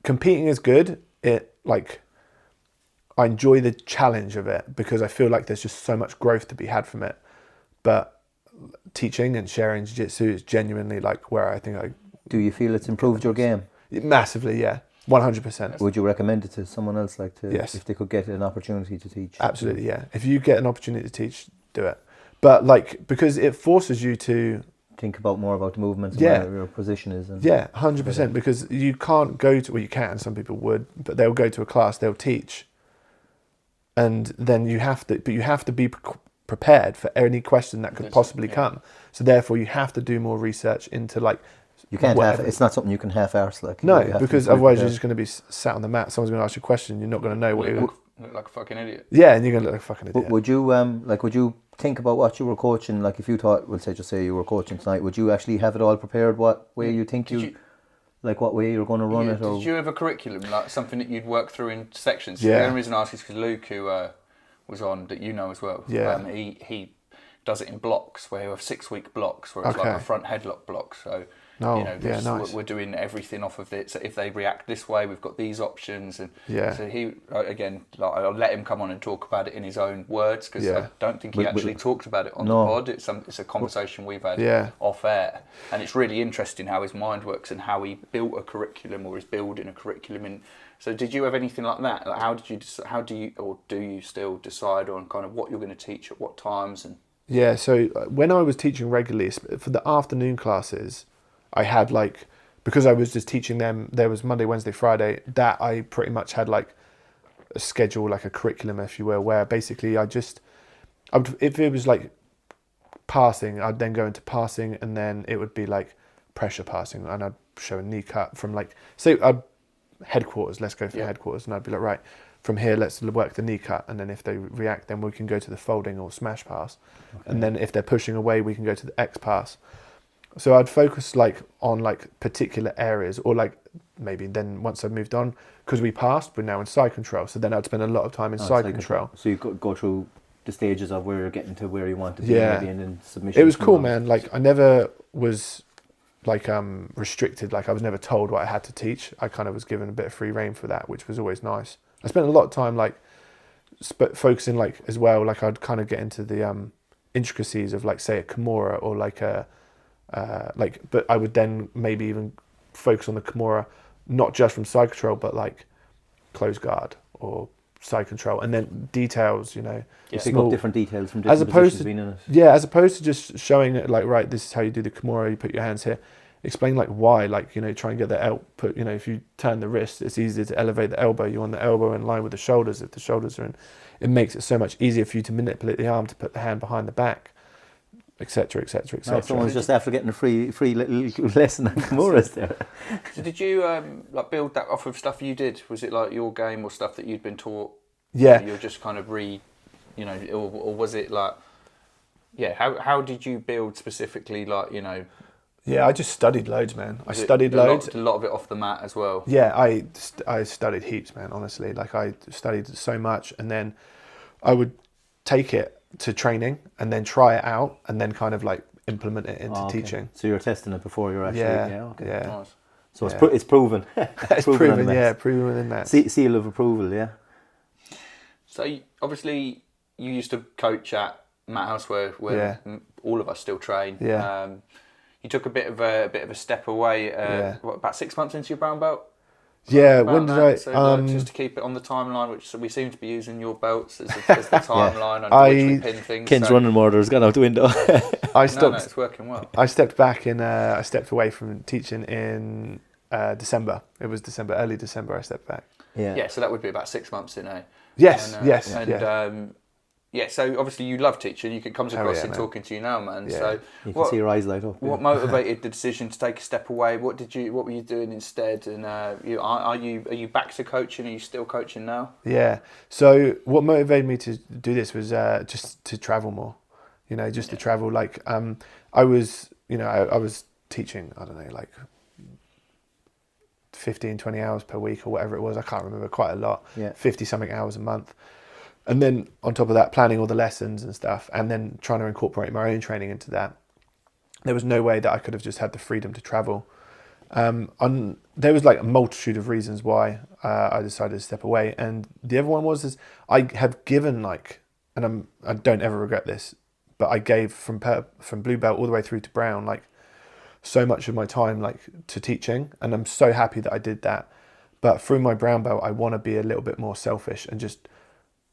Speaker 3: competing is good. I enjoy the challenge of it because I feel like there's just so much growth to be had from it. But teaching and sharing jiu-jitsu is genuinely like where I think
Speaker 1: Do you feel it's improved your game?
Speaker 3: massively, 100%.
Speaker 1: Would you recommend it to someone else,
Speaker 3: Yes.
Speaker 1: if they could get an opportunity to teach?
Speaker 3: Absolutely, yeah. If you get an opportunity to teach, do it. But like because it forces you to
Speaker 1: think about more about the movements,
Speaker 3: Yeah.
Speaker 1: and where your position is. And
Speaker 3: 100%. Because you can't go to, well, you can. Some people would, but they'll go to a class, they'll teach, and then you have to be prepared for any question that could possibly come. So therefore, you have to do more research into like.
Speaker 1: You can't
Speaker 3: whatever.
Speaker 1: it's not something you can half-arse like.
Speaker 3: No,
Speaker 1: you have to
Speaker 3: because
Speaker 1: be fully
Speaker 3: otherwise you're
Speaker 1: prepared.
Speaker 3: just going to be sat on the mat. Someone's going to ask you a question. You're not going to know what.
Speaker 2: Look like a fucking idiot.
Speaker 3: Yeah, and you're going to look like a fucking idiot.
Speaker 1: Would you would you think about what you were coaching? Like if you thought, just say you were coaching tonight, would you actually have it all prepared? What way you think what way you're going to run it? Or
Speaker 2: Did you have a curriculum, like something that you'd work through in sections?
Speaker 3: Yeah.
Speaker 2: The only reason I ask is because Luke, who was on, that you know as well.
Speaker 3: Yeah.
Speaker 2: He does it in blocks, where you have 6-week blocks, where it's like a front headlock block. So,
Speaker 3: nice.
Speaker 2: We're doing everything off of it. So if they react this way, we've got these options. And so he, again, I'll let him come on and talk about it in his own words, because I don't think he actually talked about it on the pod. It's a conversation we've had off air. And it's really interesting how his mind works and how he built a curriculum, or is building a curriculum. So did you have anything like that? Like, how do you still decide on kind of what you're going to teach at what times? And
Speaker 3: so when I was teaching regularly for the afternoon classes, I had because I was just teaching them, there was Monday, Wednesday, Friday, that I pretty much had a schedule, a curriculum, if you will, where basically if it was passing, I'd then go into passing, and then it would be pressure passing, and I'd show a knee cut from say I'd headquarters, let's go for headquarters, and I'd be like, right, from here let's work the knee cut, and then if they react, then we can go to the folding or smash pass, and then if they're pushing away, we can go to the X pass. So I'd focus on particular areas, or maybe then once I've moved on, because we passed, we're now in side control, so then I'd spend a lot of time in side control.
Speaker 1: So you go through the stages of where you're getting to where you want to be, maybe, and then submission.
Speaker 3: It was cool, man. I never was restricted. I was never told what I had to teach. I kind of was given a bit of free reign for that, which was always nice. I spent a lot of time focusing as well. I'd kind of get into the intricacies of say a Kimura, or but I would then maybe even focus on the Kimura, not just from side control, but close guard or side control, and then details. You
Speaker 1: pick up different details from different positions being in it.
Speaker 3: Yeah, as opposed to just showing it right, this is how you do the Kimura. You put your hands here. Explain why, try and get the output. If you turn the wrist, it's easier to elevate the elbow. You want the elbow in line with the shoulders. If the shoulders are in, it makes it so much easier for you to manipulate the arm to put the hand behind the back, etc., etc., etc.
Speaker 1: Someone's just after getting a free little lesson on Kimuras there.
Speaker 2: So did you build that off of stuff you did? Was it your game or stuff that you'd been taught?
Speaker 3: Yeah.
Speaker 2: You're just kind of or was it how did you build specifically
Speaker 3: Yeah, I just studied loads, man. I studied loads.
Speaker 2: A lot of it off the mat as well.
Speaker 3: Yeah, I studied heaps, man, honestly. I studied so much, and then I would take it to training and then try it out and then kind of implement it into teaching.
Speaker 1: So you're testing it before you're actually...
Speaker 2: Nice.
Speaker 1: So it's proven.
Speaker 3: It's proven, proven within that.
Speaker 1: Seal of approval, yeah.
Speaker 2: So obviously you used to coach at Mat House where all of us still train.
Speaker 3: Yeah.
Speaker 2: You took a bit of a step away. About 6 months into your brown belt.
Speaker 3: Yeah. When did I?
Speaker 2: So just to keep it on the timeline, which we seem to be using your belts as the timeline on which we pin things.
Speaker 1: Ken's running water's gone out the window.
Speaker 2: It's working well.
Speaker 3: I stepped back I stepped away from teaching in December. It was early December. I stepped back.
Speaker 2: Yeah. So that would be about 6 months in.
Speaker 3: Yes.
Speaker 2: So obviously you love teaching. You can come across in talking to you now, man.
Speaker 3: Yeah.
Speaker 2: So
Speaker 1: you can see your eyes light up.
Speaker 2: What motivated the decision to take a step away? What were you doing instead? And are you back to coaching? Are you still coaching now?
Speaker 3: Yeah. So what motivated me to do this was just to travel more. To travel. I was teaching. I don't know, 15, 20 hours per week or whatever it was. I can't remember, quite a lot. 50 something hours a month. And then on top of that, planning all the lessons and stuff, and then trying to incorporate my own training into that. There was no way that I could have just had the freedom to travel. There was a multitude of reasons why I decided to step away. And the other one was I have given and I don't ever regret this, but I gave from blue belt all the way through to brown, so much of my time to teaching, and I'm so happy that I did that. But through my brown belt, I want to be a little bit more selfish and just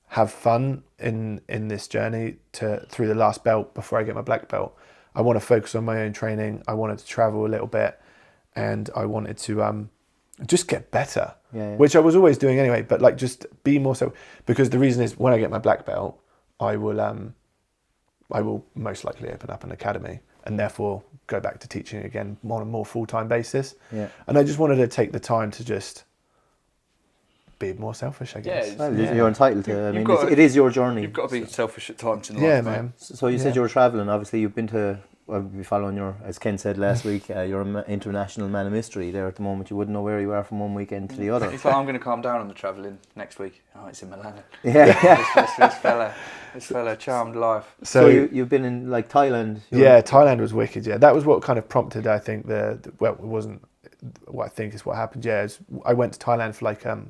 Speaker 3: have fun in this journey through the last belt before I get my black belt. I want to focus on my own training. I wanted to travel a little bit, and I wanted to just get better, which I was always doing anyway. But just be more so, because the reason is when I get my black belt, I will most likely open up an academy and therefore go back to teaching again on a more full-time basis.
Speaker 1: Yeah.
Speaker 3: And I just wanted to take the time to just be more selfish, I guess.
Speaker 1: You're entitled to. It is your journey.
Speaker 2: You've got to be selfish at times in life.
Speaker 3: Yeah, man.
Speaker 1: So you said you were travelling. Obviously, you've been to I'll be following your, as Ken said last week, you're an international man of mystery there at the moment. You wouldn't know where you are from one weekend to the other.
Speaker 2: It's like, I'm going to calm down on the travelling next week. Oh, it's in Milan.
Speaker 1: Yeah.
Speaker 2: this fella, charmed life.
Speaker 1: So you've been in like Thailand?
Speaker 3: Yeah, Thailand was wicked. Yeah, that was what kind of prompted, I think, well, it wasn't what I think is what happened. Yeah, I went to Thailand for like 4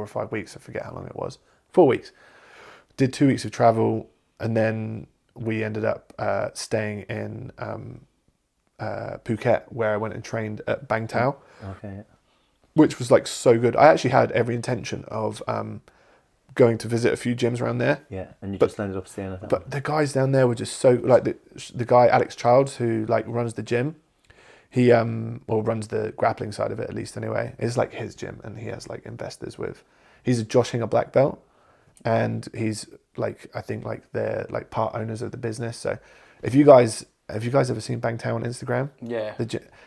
Speaker 3: or 5 weeks. I forget how long it was. 4 weeks. Did 2 weeks of travel, and then we ended up staying in Phuket, where I went and trained at Bang Tao.
Speaker 1: Okay.
Speaker 3: Which was like so good. I actually had every intention of going to visit a few gyms around there.
Speaker 1: Yeah, and you just ended up staying at that.
Speaker 3: But the guys down there were just so, like the guy Alex Childs, who like runs the gym, he or runs the grappling side of it, at least anyway. It's like his gym, and he has like investors with. He's a Josh Hinger black belt, and he's like, I think like they're like part owners of the business. So have you guys ever seen Bang Tao on Instagram?
Speaker 2: Yeah.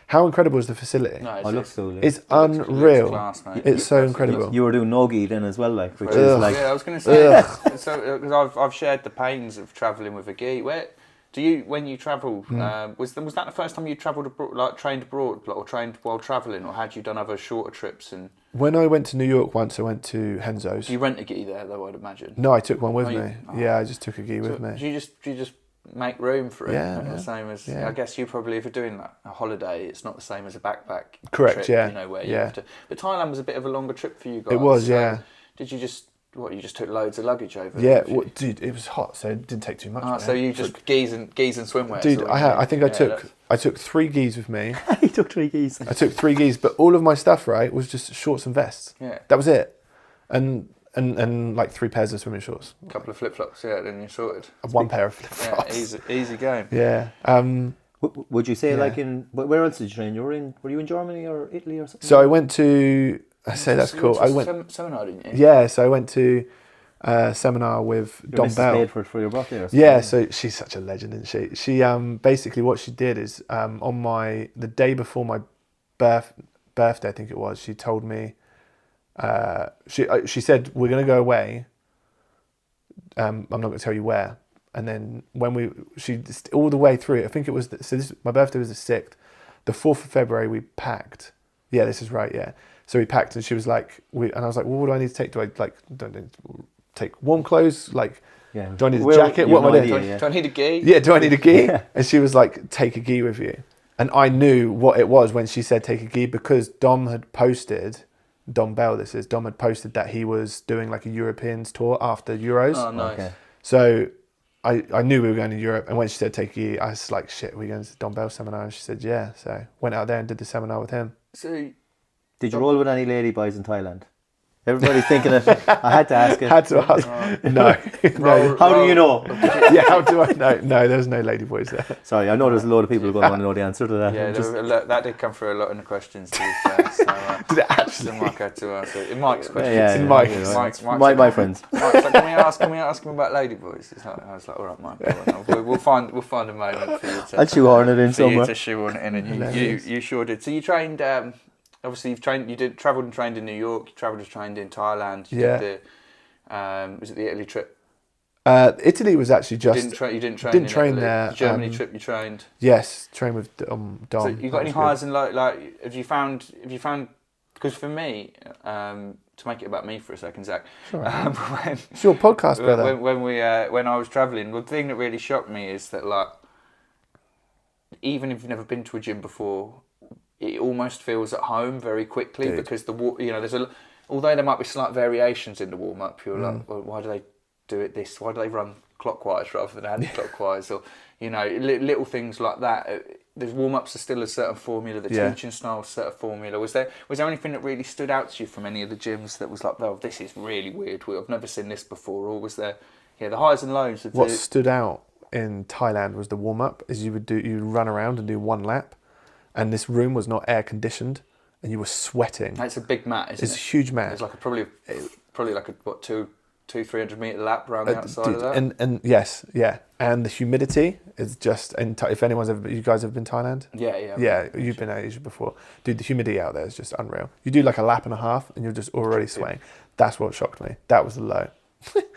Speaker 3: How incredible is the facility?
Speaker 2: No,
Speaker 1: it looks cool.
Speaker 3: It's unreal.
Speaker 2: Looks class, mate.
Speaker 3: It's so incredible.
Speaker 1: You were doing no-gi then as well, like, which is like...
Speaker 2: Yeah, I was going to say, so because I've shared the pains of travelling with a gi. Where do you, when you travel, was that the first time you travelled abroad, like trained abroad, or trained while travelling, or had you done other shorter trips? And
Speaker 3: when I went to New York once, I went to Henzo's.
Speaker 2: do you rent a gi there, though? I'd imagine.
Speaker 3: No, I took one with me.
Speaker 2: Oh.
Speaker 3: Yeah, I just took a gi with me.
Speaker 2: Do you just make room for it?
Speaker 3: Yeah,
Speaker 2: The same as
Speaker 3: yeah.
Speaker 2: I guess you probably, if you're doing like a holiday, it's not the same as a backpack.
Speaker 3: Correct.
Speaker 2: Trip,
Speaker 3: Yeah.
Speaker 2: You know where
Speaker 3: yeah.
Speaker 2: you have to. But Thailand was a bit of a longer trip for you guys.
Speaker 3: It was.
Speaker 2: So
Speaker 3: Yeah.
Speaker 2: Did you just? What, you just took loads of luggage over?
Speaker 3: Yeah, dude, it was hot, so it didn't take too much.
Speaker 2: So you just gis and swimwear.
Speaker 3: Dude, I think I took 3 gis with me.
Speaker 1: He took 3 gis.
Speaker 3: I took 3 gis, but all of my stuff, right, was just shorts and vests.
Speaker 2: Yeah.
Speaker 3: That was it, and like 3 pairs of swimming shorts.
Speaker 2: A couple of flip flops, yeah, then you're sorted.
Speaker 3: 1 pair of flip flops.
Speaker 2: Yeah, easy game.
Speaker 3: Yeah.
Speaker 1: Would you say
Speaker 3: Yeah.
Speaker 1: like where else did you train? Were you in Germany or Italy or something?
Speaker 3: So I went to. I say that's cool. I went.
Speaker 2: Seminar, didn't you?
Speaker 3: Yeah, so I went to a seminar with
Speaker 1: Your
Speaker 3: Dom
Speaker 1: missus
Speaker 3: Bell.
Speaker 1: paid for your birthday or something?
Speaker 3: Yeah, so she's such a legend, isn't she? She basically what she did is on the day before my birthday, I think it was, she told me she said, we're going to go away. I'm not going to tell you where. And then she all the way through it, I think it was my birthday was the 6th. The 4th of February we packed. Yeah, this is right. Yeah. So we packed, and she was like, and I was like, well, what do I need to take? Do I don't take warm clothes? Like,
Speaker 1: Yeah.
Speaker 3: do I need a jacket? What am I doing?
Speaker 2: Do I need a gi?
Speaker 3: Yeah, do I need a gi?
Speaker 1: Yeah.
Speaker 3: And she was like, take a gi with you. And I knew what it was when she said take a gi, because Dom had posted that he was doing like a Europeans tour after Euros.
Speaker 2: Oh, nice.
Speaker 1: Okay.
Speaker 3: So I knew we were going to Europe, and when she said take a gi, I was like, shit, are we going to Dom Bell seminar? And she said, yeah. So went out there and did the seminar with him.
Speaker 2: So
Speaker 1: Did you roll with any lady boys in Thailand? Everybody's thinking of it. I had to ask it.
Speaker 3: Had to ask. No. No.
Speaker 1: How do you know?
Speaker 3: Yeah, how do I know? No, there's no ladyboys there.
Speaker 1: Sorry, I know there's a load of people who are going to want to know the answer to that.
Speaker 2: yeah, that did come through a lot in the questions. To be fair, so,
Speaker 3: Did it actually?
Speaker 2: so Mike had to answer it. In Mike's questions.
Speaker 1: Yeah,
Speaker 3: In
Speaker 1: yeah,
Speaker 3: Mike's.
Speaker 1: you know,
Speaker 2: Mike's
Speaker 1: my friends.
Speaker 2: Mike's like, can we ask him about ladyboys? I was like, all right, Mike. All right, we'll find a moment for you to.
Speaker 1: I'll shoehorn it in
Speaker 2: for you
Speaker 1: somewhere.
Speaker 2: to shoehorn it in, and
Speaker 3: Hilarious.
Speaker 2: you sure did. So you trained. Obviously, travelled and trained in New York. You travelled and trained in Thailand. You did was it the Italy trip?
Speaker 3: Italy was actually
Speaker 2: You
Speaker 3: just.
Speaker 2: didn't train
Speaker 3: didn't
Speaker 2: in
Speaker 3: train
Speaker 2: Italy.
Speaker 3: there,
Speaker 2: The Germany trip you trained.
Speaker 3: Yes, train with Dom.
Speaker 2: So you got any
Speaker 3: That was
Speaker 2: highs and like? Have you found? Because for me, to make it about me for a second, Zach.
Speaker 3: Sure.
Speaker 2: When,
Speaker 3: It's your podcast, brother.
Speaker 2: when I was travelling, the thing that really shocked me is that like, even if you've never been to a gym before, it almost feels at home very quickly.
Speaker 3: Dude.
Speaker 2: Because there's although there might be slight variations in the warm up, you're like, well, why do they do it this? Why do they run clockwise rather than anti-clockwise? Or little things like that. The warm ups are still a certain formula. The teaching style is a certain formula. Was there anything that really stood out to you from any of the gyms that was like, oh, this is really weird. I've never seen this before. Or was there, the highs and lows of
Speaker 3: What stood out in Thailand was the warm up. Is you'd run around and do 1 lap, and this room was not air conditioned, and you were sweating.
Speaker 2: It's a big mat, isn't
Speaker 3: It's
Speaker 2: it?
Speaker 3: a huge mat.
Speaker 2: It's like probably like a 200-300 metre lap around the outside
Speaker 3: Dude,
Speaker 2: of that.
Speaker 3: and yes, yeah, and the humidity is just. If you guys have been to Thailand,
Speaker 2: Yeah,
Speaker 3: you've been to Asia before, dude. The humidity out there is just unreal. You do like a lap and a half, and you're just already swaying. That's what shocked me. That was the low.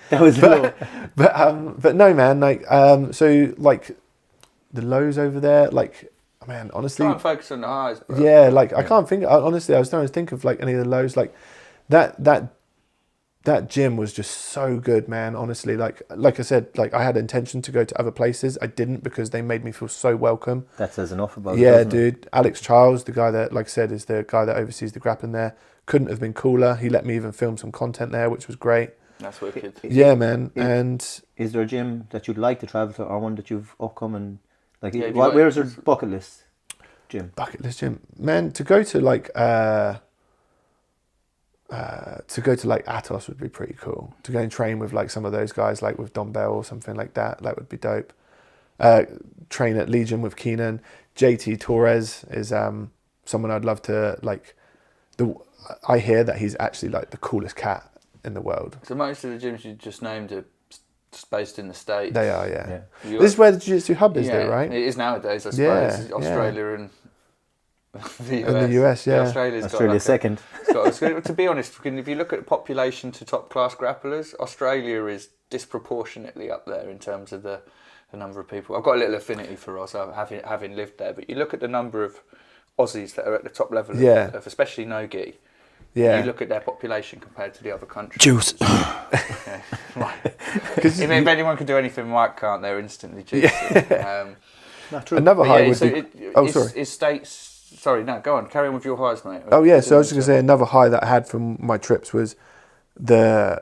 Speaker 1: That was low.
Speaker 3: But no, man. Like so, like the lows over there, like, man, honestly.
Speaker 2: Try and focus on the highs, bro.
Speaker 3: Yeah, like, I can't think, honestly, I was trying to think of, like, any of the lows, like, that gym was just so good, man, honestly. Like I said, like, I had intention to go to other places. I didn't, because they made me feel so welcome.
Speaker 1: That says enough about it,
Speaker 3: Yeah,
Speaker 1: doesn't
Speaker 3: dude.
Speaker 1: it?
Speaker 3: Alex Charles, the guy that, like I said, is the guy that oversees the grappling there, couldn't have been cooler. He let me even film some content there, which was great.
Speaker 2: That's wicked.
Speaker 3: Yeah, man. And
Speaker 1: is there a gym that you'd like to travel to, or one that you've upcoming? Like,
Speaker 2: Yeah,
Speaker 1: where's your bucket list gym?
Speaker 3: bucket list gym, man, to go to like Atos would be pretty cool. To go and train with like some of those guys, like with Don Bell or something like that, that would be dope. Train at Legion with Keenan. JT Torres is someone I'd love to like. I hear that he's actually like the coolest cat in the world.
Speaker 2: So most of the gyms you just named are based in the States.
Speaker 3: They are, yeah.
Speaker 2: You
Speaker 3: This is where the Jiu-Jitsu hub is, though, right?
Speaker 2: It is nowadays, I suppose.
Speaker 3: Yeah,
Speaker 2: Australia and the US.
Speaker 3: And the US, yeah.
Speaker 1: Australia's second.
Speaker 2: To be honest, if you look at population to top class grapplers, Australia is disproportionately up there in terms of the number of people. I've got a little affinity for Oz, having lived there, but you look at the number of Aussies that are at the top level of especially no-gi.
Speaker 3: Yeah.
Speaker 2: You look at their population compared to the other countries.
Speaker 1: Juice.
Speaker 2: Yeah. Right. If anyone can do anything Mike can't, they're instantly juicy.
Speaker 1: Not true.
Speaker 3: Another high would
Speaker 2: so
Speaker 3: be... sorry.
Speaker 2: Is States... Sorry, no, go on. Carry on with your highs, mate.
Speaker 3: Oh, yeah, so I was just going to say another high that I had from my trips was the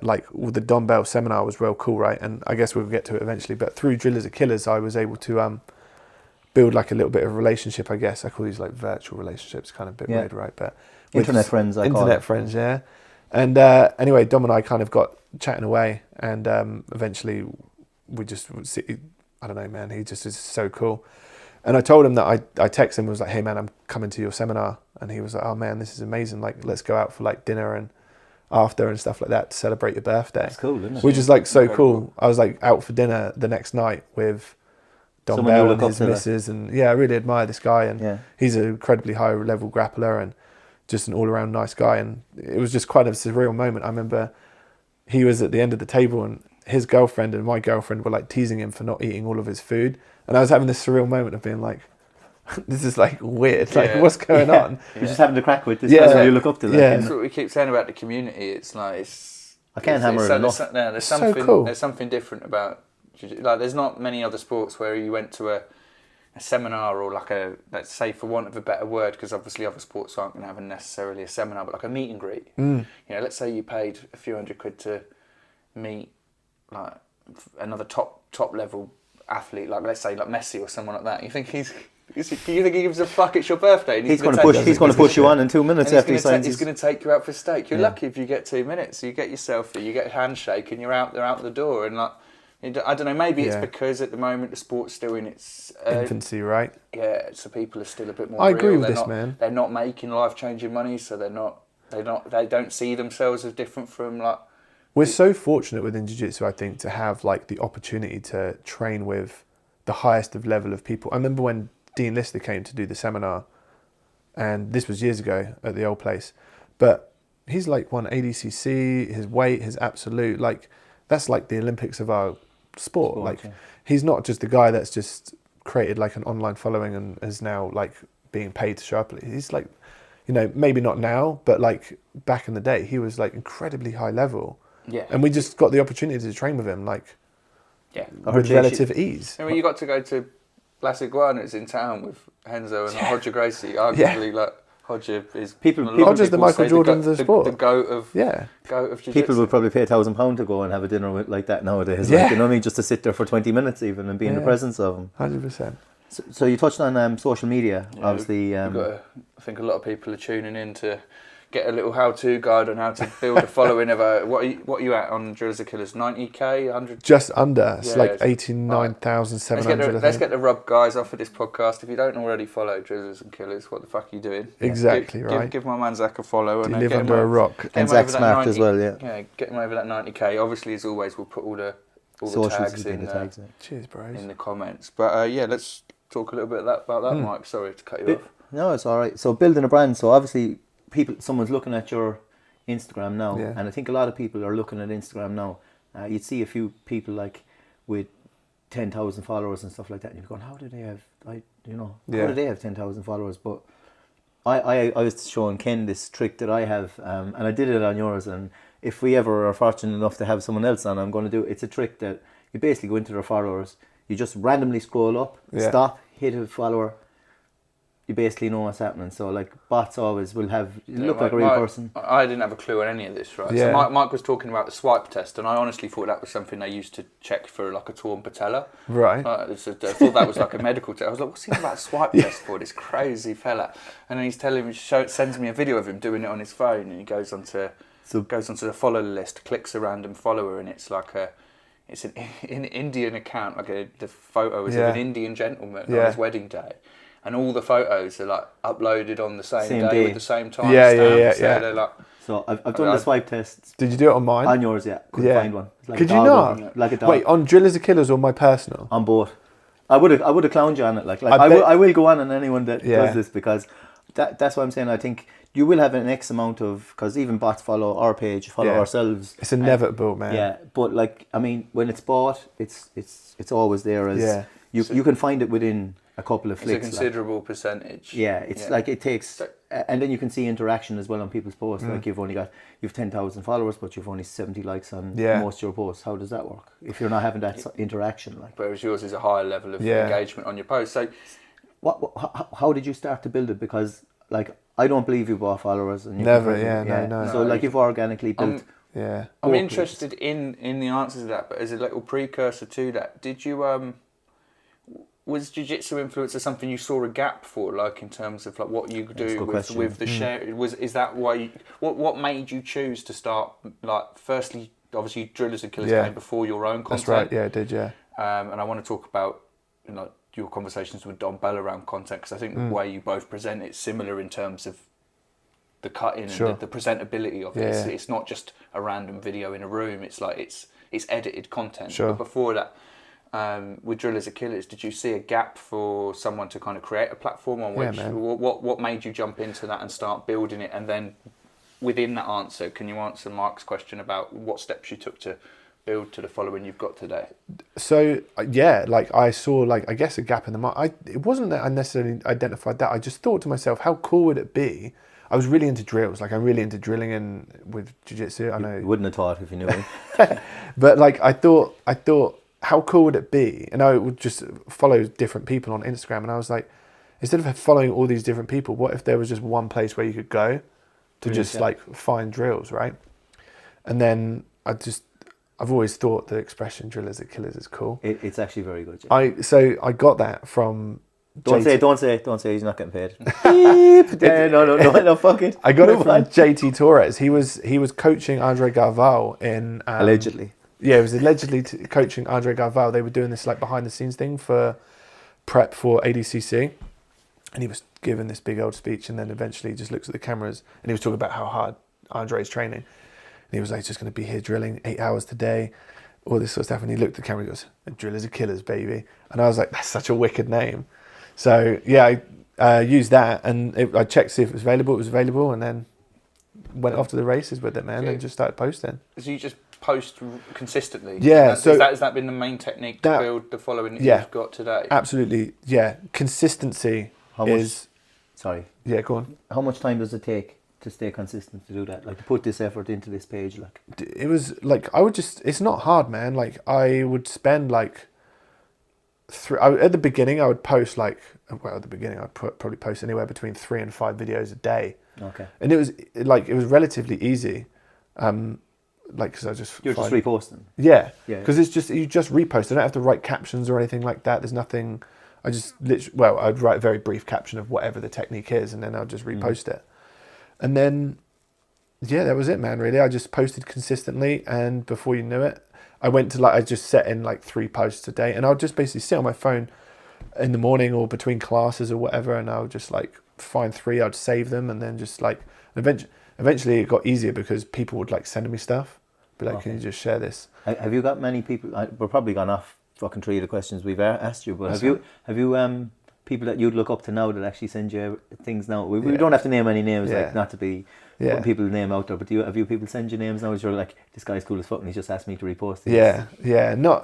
Speaker 3: Don Bell seminar was real cool, right? And I guess we'll get to it eventually. But through Drillers of Killers, I was able to build like a little bit of a relationship, I guess. I call these like virtual relationships, kind of a bit weird, right? But
Speaker 1: internet friends, I call
Speaker 3: internet
Speaker 1: it.
Speaker 3: friends, yeah. And anyway, Dom and I kind of got chatting away, and eventually we just, I don't know, man, he just is so cool. And I told him that I texted him, was like, hey man, I'm coming to your seminar. And he was like, oh man, this is amazing. Like, let's go out for like dinner and after and stuff like that to celebrate your birthday.
Speaker 1: That's cool, isn't it?
Speaker 3: Which is like so cool. I was like out for dinner the next night with Don
Speaker 1: Someone you
Speaker 3: Bell
Speaker 1: look
Speaker 3: and
Speaker 1: up
Speaker 3: his
Speaker 1: to,
Speaker 3: missus. And yeah, I really admire this guy. And he's an incredibly high level grappler and just an all around nice guy. And it was just quite a surreal moment. I remember he was at the end of the table and his girlfriend and my girlfriend were like teasing him for not eating all of his food. And I was having this surreal moment of being like, this is like weird. Like, what's going on?
Speaker 1: You're just having to crack with this person you look up to. Like,
Speaker 3: yeah.
Speaker 2: That's what we keep saying about the community. It's like
Speaker 1: I can't hammer it enough.
Speaker 2: There's something.
Speaker 3: So cool.
Speaker 2: There's something different about like. There's not many other sports where you went to a seminar or like let's say for want of a better word, because obviously other sports aren't going to have necessarily a seminar, but like a meet and greet. You know, let's say you paid a few $100 to meet like another top level athlete, like let's say like Messi or someone like that. You think he gives a fuck? It's your birthday. And
Speaker 1: he's going to push you on in 2 minutes after he signs.
Speaker 2: He's going to take you out for steak. You're lucky if you get 2 minutes. You get your selfie, you get a handshake, and they're out the door. And like, I don't know. Maybe it's because at the moment the sport's still in its
Speaker 3: infancy, right?
Speaker 2: Yeah, so people are still a bit more.
Speaker 3: I
Speaker 2: real.
Speaker 3: agree with this, man.
Speaker 2: They're not making life-changing money, so they don't see themselves as different from like.
Speaker 3: We're so fortunate within Jiu-Jitsu, I think, to have like the opportunity to train with the highest of level of people. I remember when Dean Lister came to do the seminar, and this was years ago at the old place, but he's like won ADCC, his weight, his absolute, like that's like the Olympics of our sport. Like he's not just the guy that's just created like an online following and is now like being paid to show up. He's like, you know, maybe not now, but like back in the day, he was like incredibly high level.
Speaker 2: Yeah.
Speaker 3: And we just got the opportunity to train with him, like, with
Speaker 1: Jay
Speaker 3: relative ease.
Speaker 2: I mean, you got to go to Las Iguanas in town with Henzo and Roger Gracie. Arguably, like Roger is
Speaker 3: Roger's the Michael Jordan of the sport.
Speaker 2: The goat of jiu-jitsu.
Speaker 1: People would probably pay £1,000 to go and have a dinner with like that nowadays. Yeah. Like, you know what I mean? Just to sit there for 20 minutes even and be in the presence of him.
Speaker 3: 100%.
Speaker 1: So you touched on social media, obviously.
Speaker 2: I think a lot of people are tuning in to get a little how-to guide on how to build a following of a... What are you at on Drillers of Killers? 90k? 100?
Speaker 3: Just under. It's like 89,700.
Speaker 2: Let's get the rub guys off of this podcast. If you don't already follow Drillers and Killers, what the fuck are you doing?
Speaker 3: Exactly, right.
Speaker 2: Give my man Zach a follow.
Speaker 3: Do you live under a rock?
Speaker 1: And Zach's smart as well, yeah.
Speaker 2: Yeah, get him over that 90k. Obviously, as always, we'll put all the tags in
Speaker 3: Cheers, bros.
Speaker 2: In the comments. But let's talk a little bit about that, Mike. Sorry to cut you off.
Speaker 1: No, it's all right. So building a brand. So obviously, someone's looking at your Instagram now, and I think a lot of people are looking at Instagram now. You'd see a few people like with 10,000 followers and stuff like that, and you're going, how do they have, how
Speaker 3: Yeah.
Speaker 1: do they have 10,000 followers? But I was showing Ken this trick that I have, and I did it on yours, and if we ever are fortunate enough to have someone else on, I'm going to do it. It's a trick that you basically go into their followers, you just randomly scroll up, stop, hit a follower, you basically know what's happening. So like bots always will have, look like a real person.
Speaker 2: I didn't have a clue on any of this, right?
Speaker 3: Yeah.
Speaker 2: So Mike was talking about the swipe test, and I honestly thought that was something they used to check for like a torn patella.
Speaker 3: Right.
Speaker 2: I thought that was like a medical test. I was like, what's he about swipe test for, this crazy fella? And then he's telling me, sends me a video of him doing it on his phone, and he goes onto the follow list, clicks a random follower, and it's like it's an Indian account, like the photo is of an Indian gentleman on his wedding day. And all the photos are like uploaded on the same day with the same time stamp. They're like,
Speaker 1: so I've done the swipe tests.
Speaker 3: Did you do it on mine?
Speaker 1: On yours, yeah. Couldn't find one. It's like
Speaker 3: Could you not?
Speaker 1: Like a dog.
Speaker 3: Wait, on Drillers Are Killers or my personal?
Speaker 1: On both. I would have clowned you on it. I will go on anyone that does this, because that's what I'm saying. I think you will have an X amount of, because even bots follow our page, follow ourselves.
Speaker 3: It's inevitable, man.
Speaker 1: Yeah, but like, I mean, when it's bought, it's always there as you can find it within a couple of flicks.
Speaker 2: It's a considerable percentage.
Speaker 1: Yeah, it's like it takes, and then you can see interaction as well on people's posts. Like you've 10,000 followers, but you've only 70 likes on most of your posts. How does that work if you're not having that interaction? Like,
Speaker 2: whereas yours is a higher level of engagement on your post. So,
Speaker 1: how did you start to build it? Because like, I don't believe you bought followers. And
Speaker 3: never, no.
Speaker 1: So like, you've organically built.
Speaker 2: I'm interested in the answers to that, but as a little precursor to that, did you was Jiu-Jitsu Influencer something you saw a gap for, like in terms of like what you do with the share? Is that why? What made you choose to start? Like, firstly, obviously, Drillers and Killers came before your own content.
Speaker 3: That's right. Yeah, it did. Yeah. And
Speaker 2: I want to talk about your conversations with Don Bell around content, because I think the way you both present it's similar in terms of the cutting and the presentability of it. It's not just a random video in a room. It's like it's edited content.
Speaker 3: Sure.
Speaker 2: But before that, with Drillers Are Killers, did you see a gap for someone to kind of create a platform on which? What made you jump into that and start building it? And then within that answer, can you answer Mark's question about what steps you took to build to the following you've got today?
Speaker 3: So like I saw, like, I guess a gap in the market. It wasn't that I necessarily identified that. I just thought to myself, how cool would it be? I was really into drills. Like, I'm really into drilling and with jiu-jitsu. I know
Speaker 1: You wouldn't have thought if you knew me.
Speaker 3: But like, I thought, how cool would it be? And I would just follow different people on Instagram, and I was like, instead of following all these different people, what if there was just one place where you could go to like find drills, right? And then I've always thought the expression "Drillers Are Killers" is cool.
Speaker 1: It's actually very good. Yeah.
Speaker 3: So I got that from.
Speaker 1: Don't say he's not getting paid. No, fuck it.
Speaker 3: I got it from JT Torres. He was coaching Andre Galvao in
Speaker 1: allegedly.
Speaker 3: Yeah, he was allegedly coaching Andre Galvao. They were doing this like behind the scenes thing for prep for ADCC, and he was giving this big old speech, and then eventually he just looks at the cameras and he was talking about how hard Andre's training, and he was like, just going to be here drilling 8 hours today, all this sort of stuff. And he looked at the camera and goes, "Drillers Are Killers, baby." And I was like, that's such a wicked name. So yeah, I used that, and I checked to see if it was available. It was available, and then went off to the races with it, man, and just started posting.
Speaker 2: So you just post consistently?
Speaker 3: Yeah.
Speaker 2: Has that been the main technique to build the following that you've got today?
Speaker 3: Absolutely, yeah. Consistency
Speaker 1: Sorry.
Speaker 3: Yeah, go on.
Speaker 1: How much time does it take to stay consistent to do that? Like, to put this effort into this page? Like,
Speaker 3: it was like, it's not hard, man. Like, I would spend like at the beginning, I would post I'd probably post anywhere between 3 and 5 videos a day.
Speaker 1: Okay.
Speaker 3: And it was relatively easy. Because I just...
Speaker 1: You're just reposting?
Speaker 3: Yeah. Because it's just, you just repost. I don't have to write captions or anything like that. There's nothing... I'd write a very brief caption of whatever the technique is, and then I'll just repost it. And then, that was it, man, really. I just posted consistently, and before you knew it, I just set in 3 posts a day, and I'll just basically sit on my phone in the morning or between classes or whatever, and I'll just find 3, I'd save them, and then just eventually it got easier because people would send me stuff. Be like, can you just share this?
Speaker 1: Have you got many people? We're probably gone off fucking 3 of the questions we've asked you, but have you people that you'd look up to now that actually send you things now? We don't have to name any names, not to be putting people's name out there, but have you people send you names now as you're like, this guy's cool as fuck and he's just asked me to repost these?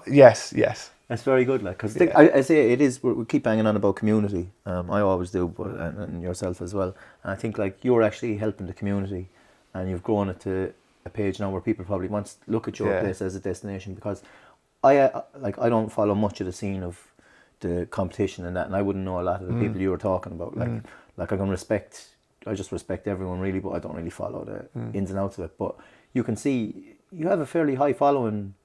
Speaker 3: Yes.
Speaker 1: That's very good, like, because
Speaker 3: Yeah.
Speaker 1: I say it is. We keep banging on about community. I always do, but and yourself as well. And I think like you're actually helping the community, and you've grown it to a page now where people probably want to look at your
Speaker 3: Yeah.
Speaker 1: place as a destination. Because I don't follow much of the scene of the competition and that, and I wouldn't know a lot of the people you were talking about. Like I can respect. I just respect everyone really, but I don't really follow the ins and outs of it. But you can see you have a fairly high following.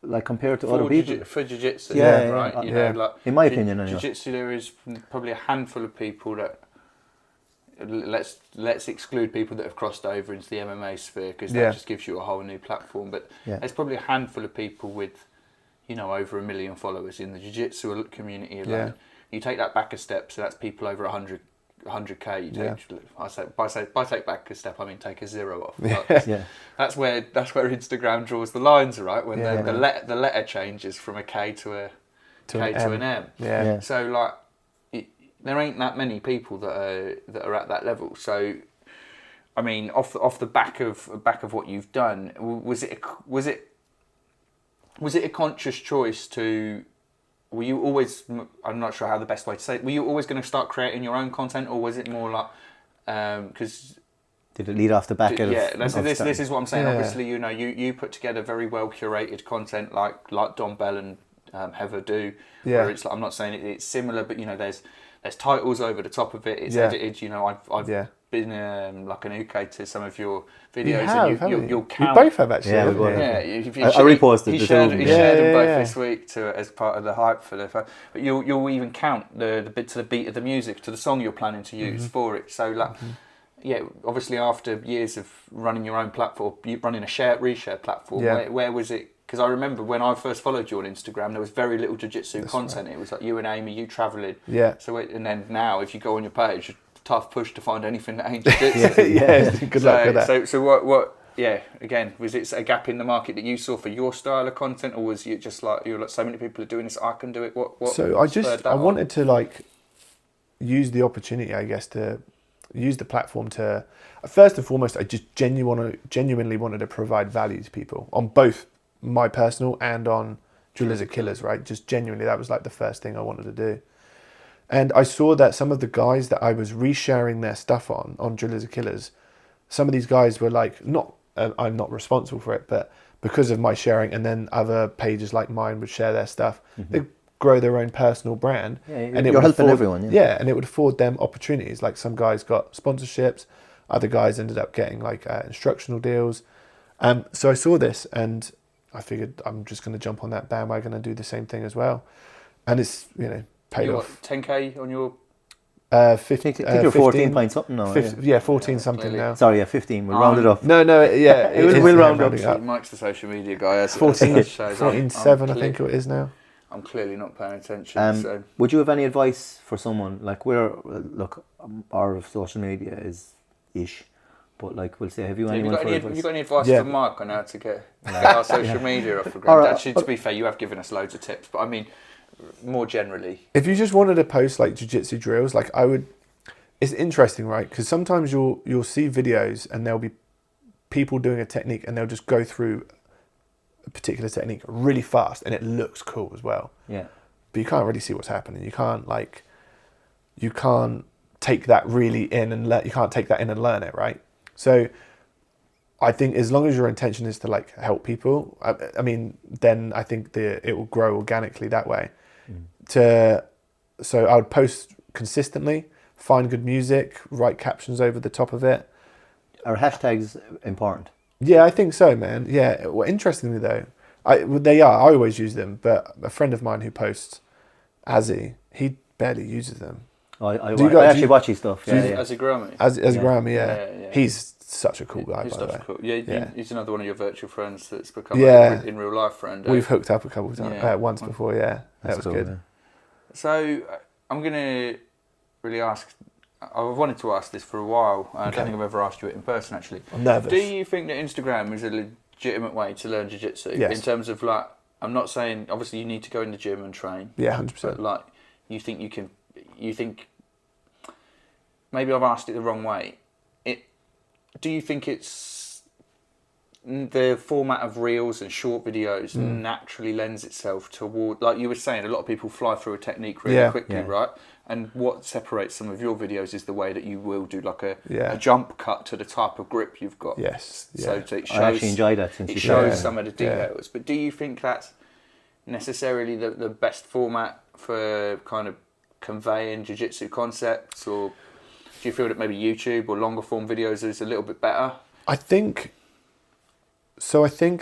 Speaker 1: Like compared to other people
Speaker 2: for jiu-jitsu,
Speaker 1: Yeah,
Speaker 2: right? You
Speaker 3: yeah.
Speaker 2: know, like
Speaker 1: in my opinion, anyway.
Speaker 2: jiu-jitsu, there is probably a handful of people that let's exclude people that have crossed over into the MMA sphere because that just gives you a whole new platform. But there's probably a handful of people with, you know, over 1 million followers in the jiu-jitsu community alone. You take that back a step, so that's people over 100k. You take, by take back a step, I mean take a zero off. That's where Instagram draws the lines, right? When the letter changes from a K to a K to an M.
Speaker 3: Yeah.
Speaker 2: So like, there ain't that many people that are at that level. So, I mean, off the back of what you've done, was it a conscious choice to? Were you always? I'm not sure how the best way to say it. Were you always going to start creating your own content, or was it more like because?
Speaker 1: Did it lead off the back?
Speaker 2: This is what I'm saying.
Speaker 3: Yeah.
Speaker 2: Obviously, you know, you put together very well curated content like Don Bell and Heather do. Where it's like, I'm not saying it's similar, but you know, there's titles over the top of it. It's edited. You know, I've been like an uke to some of your videos. You'll count.
Speaker 3: We both have actually.
Speaker 1: Yeah,
Speaker 3: yeah.
Speaker 1: I reposted
Speaker 2: He
Speaker 1: the
Speaker 2: shared
Speaker 1: two.
Speaker 2: them both this week as part of the hype for the. But you'll even count the bit to the beat of the music to the song you're planning to use for it. So like. Yeah, obviously after years of running your own platform, running a reshare platform, where was it? Because I remember when I first followed you on Instagram, there was very little jiu-jitsu content. Right. It was like you and Amy, you travelling.
Speaker 3: Yeah.
Speaker 2: So and then now, if you go on your page, it's a tough push to find anything that ain't jiu-jitsu.
Speaker 3: Good luck with that.
Speaker 2: So what? Yeah, again, was it a gap in the market that you saw for your style of content, or was you just like you're like so many people are doing this, I can do it? What?
Speaker 3: So I wanted to like use the opportunity, I guess, to use the platform to first and foremost, I just genuinely wanted to provide value to people on both my personal and on Drill Lizard Killers, right? Just genuinely, that was like the first thing I wanted to do. And I saw that some of the guys that I was resharing their stuff on Drill Lizard Killers, some of these guys were like, I'm not responsible for it, but because of my sharing, and then other pages like mine would share their stuff, they grow their own personal brand.
Speaker 1: And you're helping everyone.
Speaker 3: Yeah, and it would afford them opportunities. Like some guys got sponsorships, other guys ended up getting like instructional deals. So I saw this and I figured I'm just going to jump on that bandwagon and do the same thing as well. And it's, paid off.
Speaker 2: 10k on your...
Speaker 3: 15,
Speaker 1: I think you're 14 point something now.
Speaker 3: 14 something
Speaker 2: clearly.
Speaker 3: now.
Speaker 1: Sorry, 15. We'll round it up.
Speaker 3: No, yeah.
Speaker 1: We'll round up.
Speaker 2: Mike's the social media guy.
Speaker 3: 14.7 I think it is now.
Speaker 2: I'm clearly not paying attention. So.
Speaker 1: Would you have any advice for someone like our social media is ish, but like we'll say, have you anyone for advice?
Speaker 2: Have you got any advice for Mark on how to get our social media off the ground? Actually, to be fair, you have given us loads of tips, but I mean, more generally,
Speaker 3: if you just wanted to post like jiu-jitsu drills, like I would. It's interesting, right? Because sometimes you'll see videos and there'll be people doing a technique and they'll just go through a particular technique really fast and it looks cool as well.
Speaker 1: Yeah.
Speaker 3: But you can't really see what's happening. You can't take that really in and you can't take that in and learn it, right? So I think as long as your intention is to like help people, I mean, then I think it will grow organically that way. So I would post consistently, find good music, write captions over the top of it.
Speaker 1: Are hashtags important?
Speaker 3: Yeah, I think so, man. Yeah. Well, interestingly though, they are. I always use them, but a friend of mine who posts Azzy, he barely uses them.
Speaker 1: I actually watch his stuff.
Speaker 2: Azzy Graham.
Speaker 3: Azzy Graham, yeah. He's such a cool guy, by the way.
Speaker 2: Cool. Yeah, he's another one of your virtual friends that's become in real life friend.
Speaker 3: We've hooked up a couple of times, once before, yeah. That was good.
Speaker 1: Yeah.
Speaker 2: So I'm going to really ask, I've wanted to ask this for a while. I don't think I've ever asked you it in person, actually.
Speaker 3: I'm nervous.
Speaker 2: Do you think that Instagram is a legitimate way to learn jiu-jitsu?
Speaker 3: Yes.
Speaker 2: In terms of like, I'm not saying, obviously you need to go in the gym and train.
Speaker 3: Yeah, 100%.
Speaker 2: But like, you think, maybe I've asked it the wrong way. Do you think it's the format of reels and short videos naturally lends itself toward, like you were saying, a lot of people fly through a technique really quickly, right? And what separates some of your videos is the way that you will do like a jump cut to the type of grip you've got.
Speaker 3: Yes. Yeah.
Speaker 2: So it shows,
Speaker 1: I actually enjoy that. Since
Speaker 2: it shows some of the details. But do you think that's necessarily the best format for kind of conveying jiu-jitsu concepts, or do you feel that maybe YouTube or longer form videos is a little bit better?
Speaker 3: I think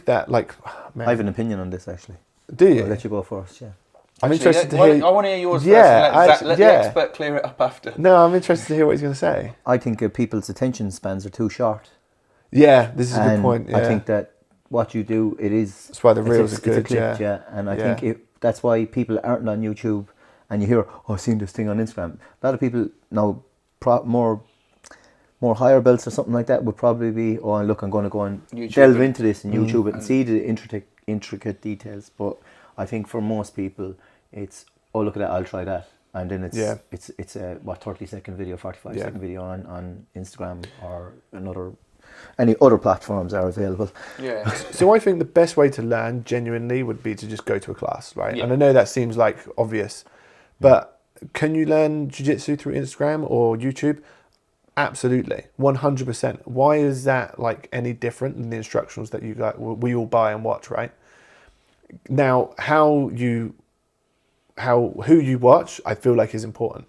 Speaker 3: that, like, man.
Speaker 1: I have an opinion on this actually.
Speaker 3: Do you?
Speaker 1: I'll let you go first. Yeah.
Speaker 3: I'm interested to hear.
Speaker 2: I want to hear yours
Speaker 3: Yeah,
Speaker 2: first. Let the expert clear it up after.
Speaker 3: No, I'm interested to hear what he's going to say.
Speaker 1: I think people's attention spans are too short.
Speaker 3: Yeah, this is a good point. Yeah.
Speaker 1: I think that what you do,
Speaker 3: that's why the reels are good.
Speaker 1: It's a clip, and I think that's why people aren't on YouTube. And you hear, oh, I've seen this thing on Instagram. A lot of people now, more higher belts or something like that would probably be, oh, look, I'm going to go and YouTube delve into this and YouTube it and see the intricate details. But I think for most people, it's, oh, look at that, I'll try that. And then it's a 30-second video, 45-second video on Instagram or any other platforms are available.
Speaker 2: Yeah.
Speaker 3: So I think the best way to learn genuinely would be to just go to a class, right?
Speaker 2: Yeah.
Speaker 3: And I know that seems like obvious, but can you learn jiu-jitsu through Instagram or YouTube? Absolutely, 100%. Why is that like any different than the instructionals that we all buy and watch, right? Now, who you watch, I feel like is important.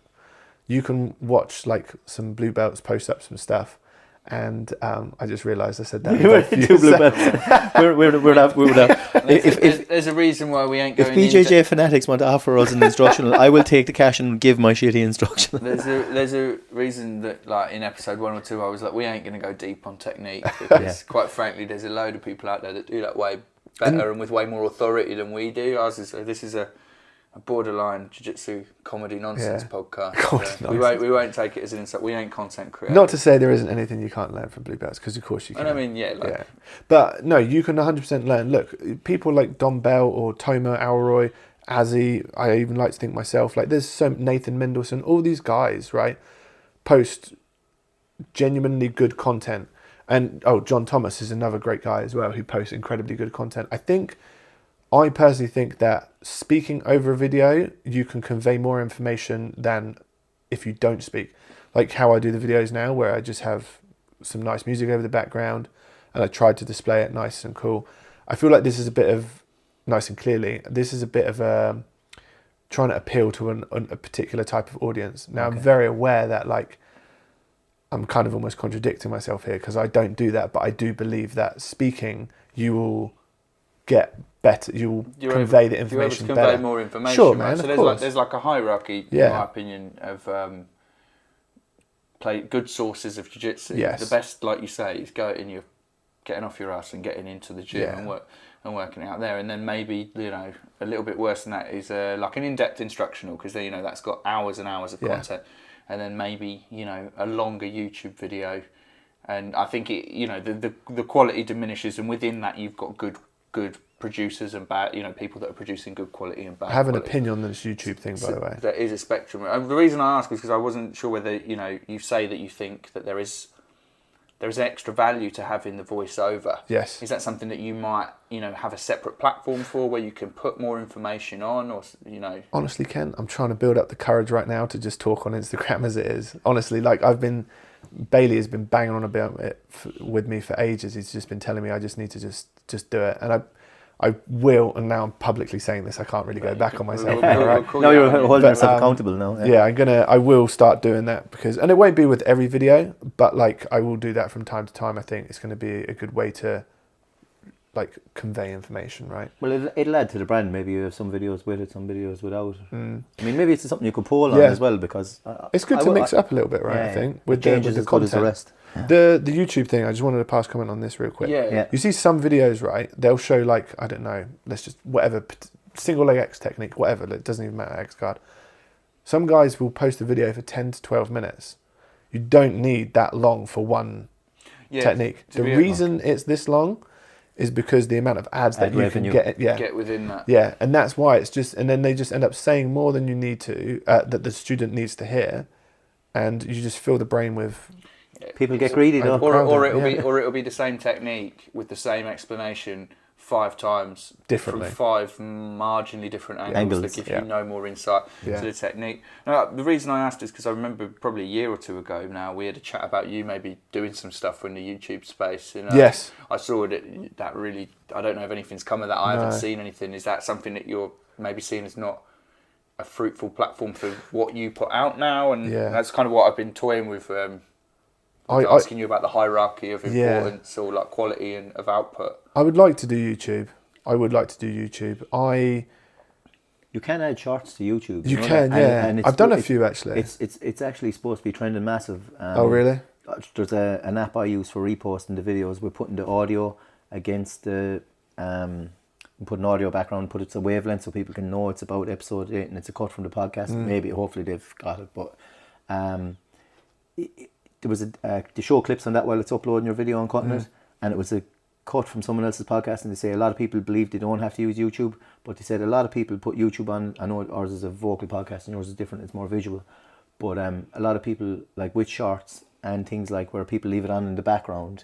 Speaker 3: You can watch like some blue belts post up some stuff. And I just realised I said that.
Speaker 1: Two blue belts.
Speaker 2: There's a reason why we ain't going.
Speaker 1: If BJJ Fanatics want to offer us an instructional, I will take the cash and give my shitty instructional.
Speaker 2: There's a reason that, like in episode 1 or 2, I was like, we ain't going to go deep on technique because, quite frankly, there's a load of people out there that do that way better and with way more authority than we do. This is a borderline jiu-jitsu comedy nonsense podcast. We won't take it as an insult. We ain't content creators.
Speaker 3: Not to say there isn't anything you can't learn from blue belts, because of course you can.
Speaker 2: And I mean,
Speaker 3: but no, you can 100% learn. Look, people like Dom Bell or Toma Alroy, Azzy, I even like to think myself, like there's Nathan Mendelsohn, all these guys, right, post genuinely good content. And John Thomas is another great guy as well who posts incredibly good content. I personally think that speaking over a video, you can convey more information than if you don't speak. Like how I do the videos now, where I just have some nice music over the background and I tried to display it nice and cool. I feel like this is a bit of, nice and clearly, this is a bit of trying to appeal to a particular type of audience. Now, I'm very aware that like, I'm kind of almost contradicting myself here because I don't do that, but I do believe that speaking, you will get better, you'll convey the information better.
Speaker 2: You're able to convey more information.
Speaker 3: Sure, man,
Speaker 2: right?
Speaker 3: of course.
Speaker 2: There's like a hierarchy, in my opinion, of good sources of jiu-jitsu.
Speaker 3: Yes.
Speaker 2: The best, like you say, is getting off your ass and getting into the gym and working out there. And then maybe, a little bit worse than that is like an in-depth instructional, because then, that's got hours and hours of content. And then maybe, a longer YouTube video. And I think the quality diminishes, and within that you've got good producers and bad, people that are producing good quality and bad
Speaker 3: I have
Speaker 2: quality.
Speaker 3: An opinion on this YouTube thing, by the way.
Speaker 2: There is a spectrum. The reason I ask is because I wasn't sure whether, you say that you think that there is extra value to having the voiceover.
Speaker 3: Yes.
Speaker 2: Is that something that you might, have a separate platform for, where you can put more information on, or,
Speaker 3: Honestly, Ken, I'm trying to build up the courage right now to just talk on Instagram as it is. Honestly, like Bailey has been banging on about it with me for ages. He's just been telling me I just need to just do it. And I will, and now I'm publicly saying this, I can't really go back on myself now, right?
Speaker 1: No, you're holding yourself accountable now.
Speaker 3: I will start doing that, and it won't be with every video, but like I will do that from time to time. I think it's going to be a good way to like convey information, right?
Speaker 1: Well, it'll add to the brand. Maybe you have some videos with it, some videos without. I mean, maybe it's something you could poll on as well, because
Speaker 3: it's good to mix it up a little bit, right? I think with the content.
Speaker 1: The rest.
Speaker 3: The YouTube thing, I just wanted to pass comment on this real quick.
Speaker 2: Yeah.
Speaker 3: You see some videos, right? They'll show like, I don't know, let's just whatever, single leg X technique, whatever. It doesn't even matter, X guard. Some guys will post a video for 10 to 12 minutes. You don't need that long for one technique. The reason it's this long is because the amount of ads that you can get
Speaker 2: within that.
Speaker 3: Yeah, and that's why it's just, and then they just end up saying more than you need to, that the student needs to hear, and you just fill the brain with
Speaker 1: People get greedy though.
Speaker 2: Or it'll be the same technique with the same explanation 5 times
Speaker 3: differently
Speaker 2: from 5 marginally different angles that give you no more insight to the technique. Now, the reason I asked is because I remember probably a year or two ago now we had a chat about you maybe doing some stuff in the YouTube space.
Speaker 3: Yes.
Speaker 2: I saw that really. I don't know if anything's come of that. I haven't seen anything. Is that something that you're maybe seeing as not a fruitful platform for what you put out now? And that's kind of what I've been toying with. Asking you about the hierarchy of importance or like quality and of output.
Speaker 3: I would like to do YouTube.
Speaker 1: You can add shorts to YouTube.
Speaker 3: You can, yeah. And I've done a few actually.
Speaker 1: It's actually supposed to be trending massive.
Speaker 3: Oh really?
Speaker 1: There's an app I use for reposting the videos. We're putting the audio against the we put an audio background, put it to wavelength so people can know it's about episode 8 and it's a cut from the podcast. Maybe, hopefully they've got it, but there was the show clips on that while it's uploading your video and cutting it, and it was a cut from someone else's podcast, and they say a lot of people believe they don't have to use YouTube, but they said a lot of people put YouTube on. I know ours is a vocal podcast and yours is different, it's more visual, but a lot of people, like with shorts and things like where people leave it on in the background,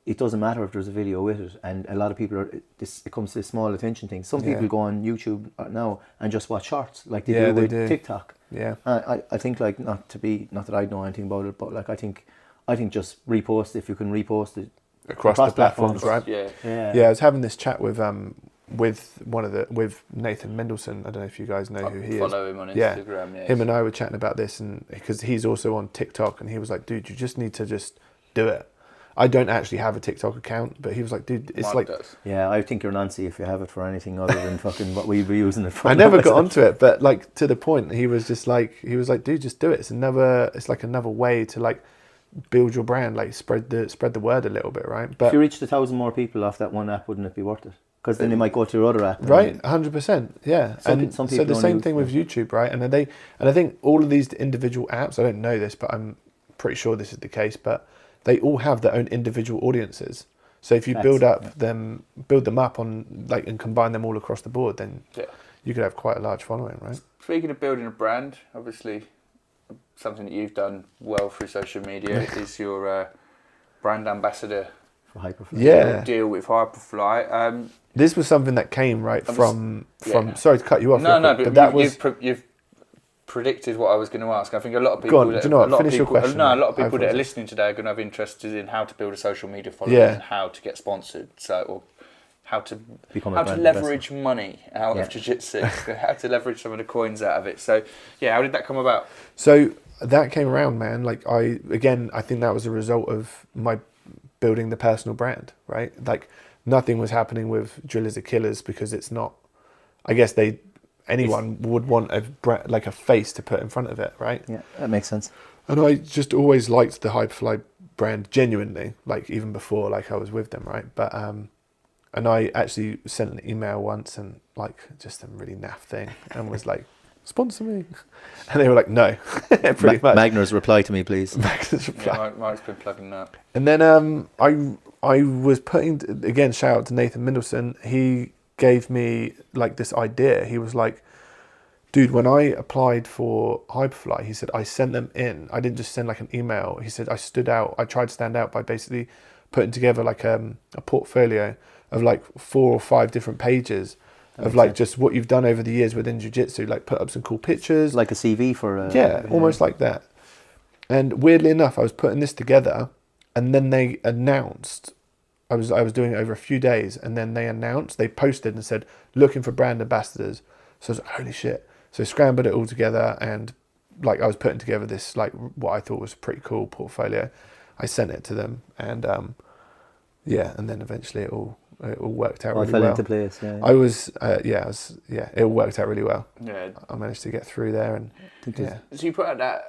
Speaker 1: it doesn't matter if there's a video with it, and a lot of people it comes to small attention things. Some people go on YouTube now and just watch shorts like they do with TikTok.
Speaker 3: Yeah,
Speaker 1: I think like not that I know anything about it, but like I think just repost if you can repost it
Speaker 3: across the platforms, right?
Speaker 1: Yeah.
Speaker 3: I was having this chat with Nathan Mendelsohn. I don't know if you guys know who he is.
Speaker 2: Follow him on Instagram. Yeah,
Speaker 3: him and I were chatting about this, and because he's also on TikTok, and he was like, "Dude, you just need to just do it." I don't actually have a TikTok account, but he was like, "Dude, it's
Speaker 2: Mine
Speaker 3: like."
Speaker 2: does.
Speaker 1: Yeah, I think you're Nancy if you have it for anything other than fucking what we'd be using it for.
Speaker 3: I never got onto it, but like to the point, he was like, "Dude, just do it. It's like another way to like build your brand, like spread the word a little bit, right?" But
Speaker 1: if you reached 1,000 more people off that one app, wouldn't it be worth it? Because then they might go to your other app.
Speaker 3: Right, 100%. Yeah,
Speaker 1: some
Speaker 3: so
Speaker 1: people
Speaker 3: the same thing with YouTube, right? And I think all of these individual apps. I don't know this, but I'm pretty sure this is the case. But they all have their own individual audiences. So if you build them up on like and combine them all across the board, then you could have quite a large following, right?
Speaker 2: Speaking of building a brand, obviously something that you've done well through social media is your brand ambassador
Speaker 1: for Hyperfly.
Speaker 2: Deal with Hyperfly.
Speaker 3: This was something that came from. Sorry to cut you off.
Speaker 2: But that was you've predicted what I was going to ask. I think a lot of people.
Speaker 3: Finish your question.
Speaker 2: A lot of people that are listening today are going to have interest in how to build a social media following and how to get sponsored. Or how to leverage money out of jiu-jitsu, how to leverage some of the coins out of it. So how did that come about?
Speaker 3: So that came around, man. Like I think that was a result of my building the personal brand, right? Like nothing was happening with Drillers are Killers because it's not. I guess anyone would want a face to put in front of it, right?
Speaker 1: Yeah, that makes sense.
Speaker 3: And I just always liked the Hyperfly brand genuinely, like even before like I was with them, right? But and I actually sent an email once and like just a really naff thing and was like, sponsor me. And they were like, no, pretty much.
Speaker 1: Magner's reply to me, please.
Speaker 3: Magner's reply.
Speaker 2: Yeah, Mike's been plugging that.
Speaker 3: And then I was putting, again, shout out to Nathan Mendelsohn. He gave me like this idea. He was like, dude, when I applied for Hyperfly, he said, I sent them in. I didn't just send like an email. He said, I tried to stand out by basically putting together like a portfolio of like 4 or 5 different pages of like just what you've done over the years within jiu-jitsu, like put up some cool pictures.
Speaker 1: Like a CV for
Speaker 3: almost like that. And weirdly enough, I was putting this together and then they announced, I was doing it over a few days, and then they posted and said, looking for brand ambassadors. So I was like, holy shit. So I scrambled it all together and like I was putting together this like what I thought was a pretty cool portfolio. I sent it to them and and then eventually it all worked out really well.
Speaker 1: It fell into place, yeah.
Speaker 3: It all worked out really well.
Speaker 2: Yeah.
Speaker 3: I managed to get through there and
Speaker 2: So you put out that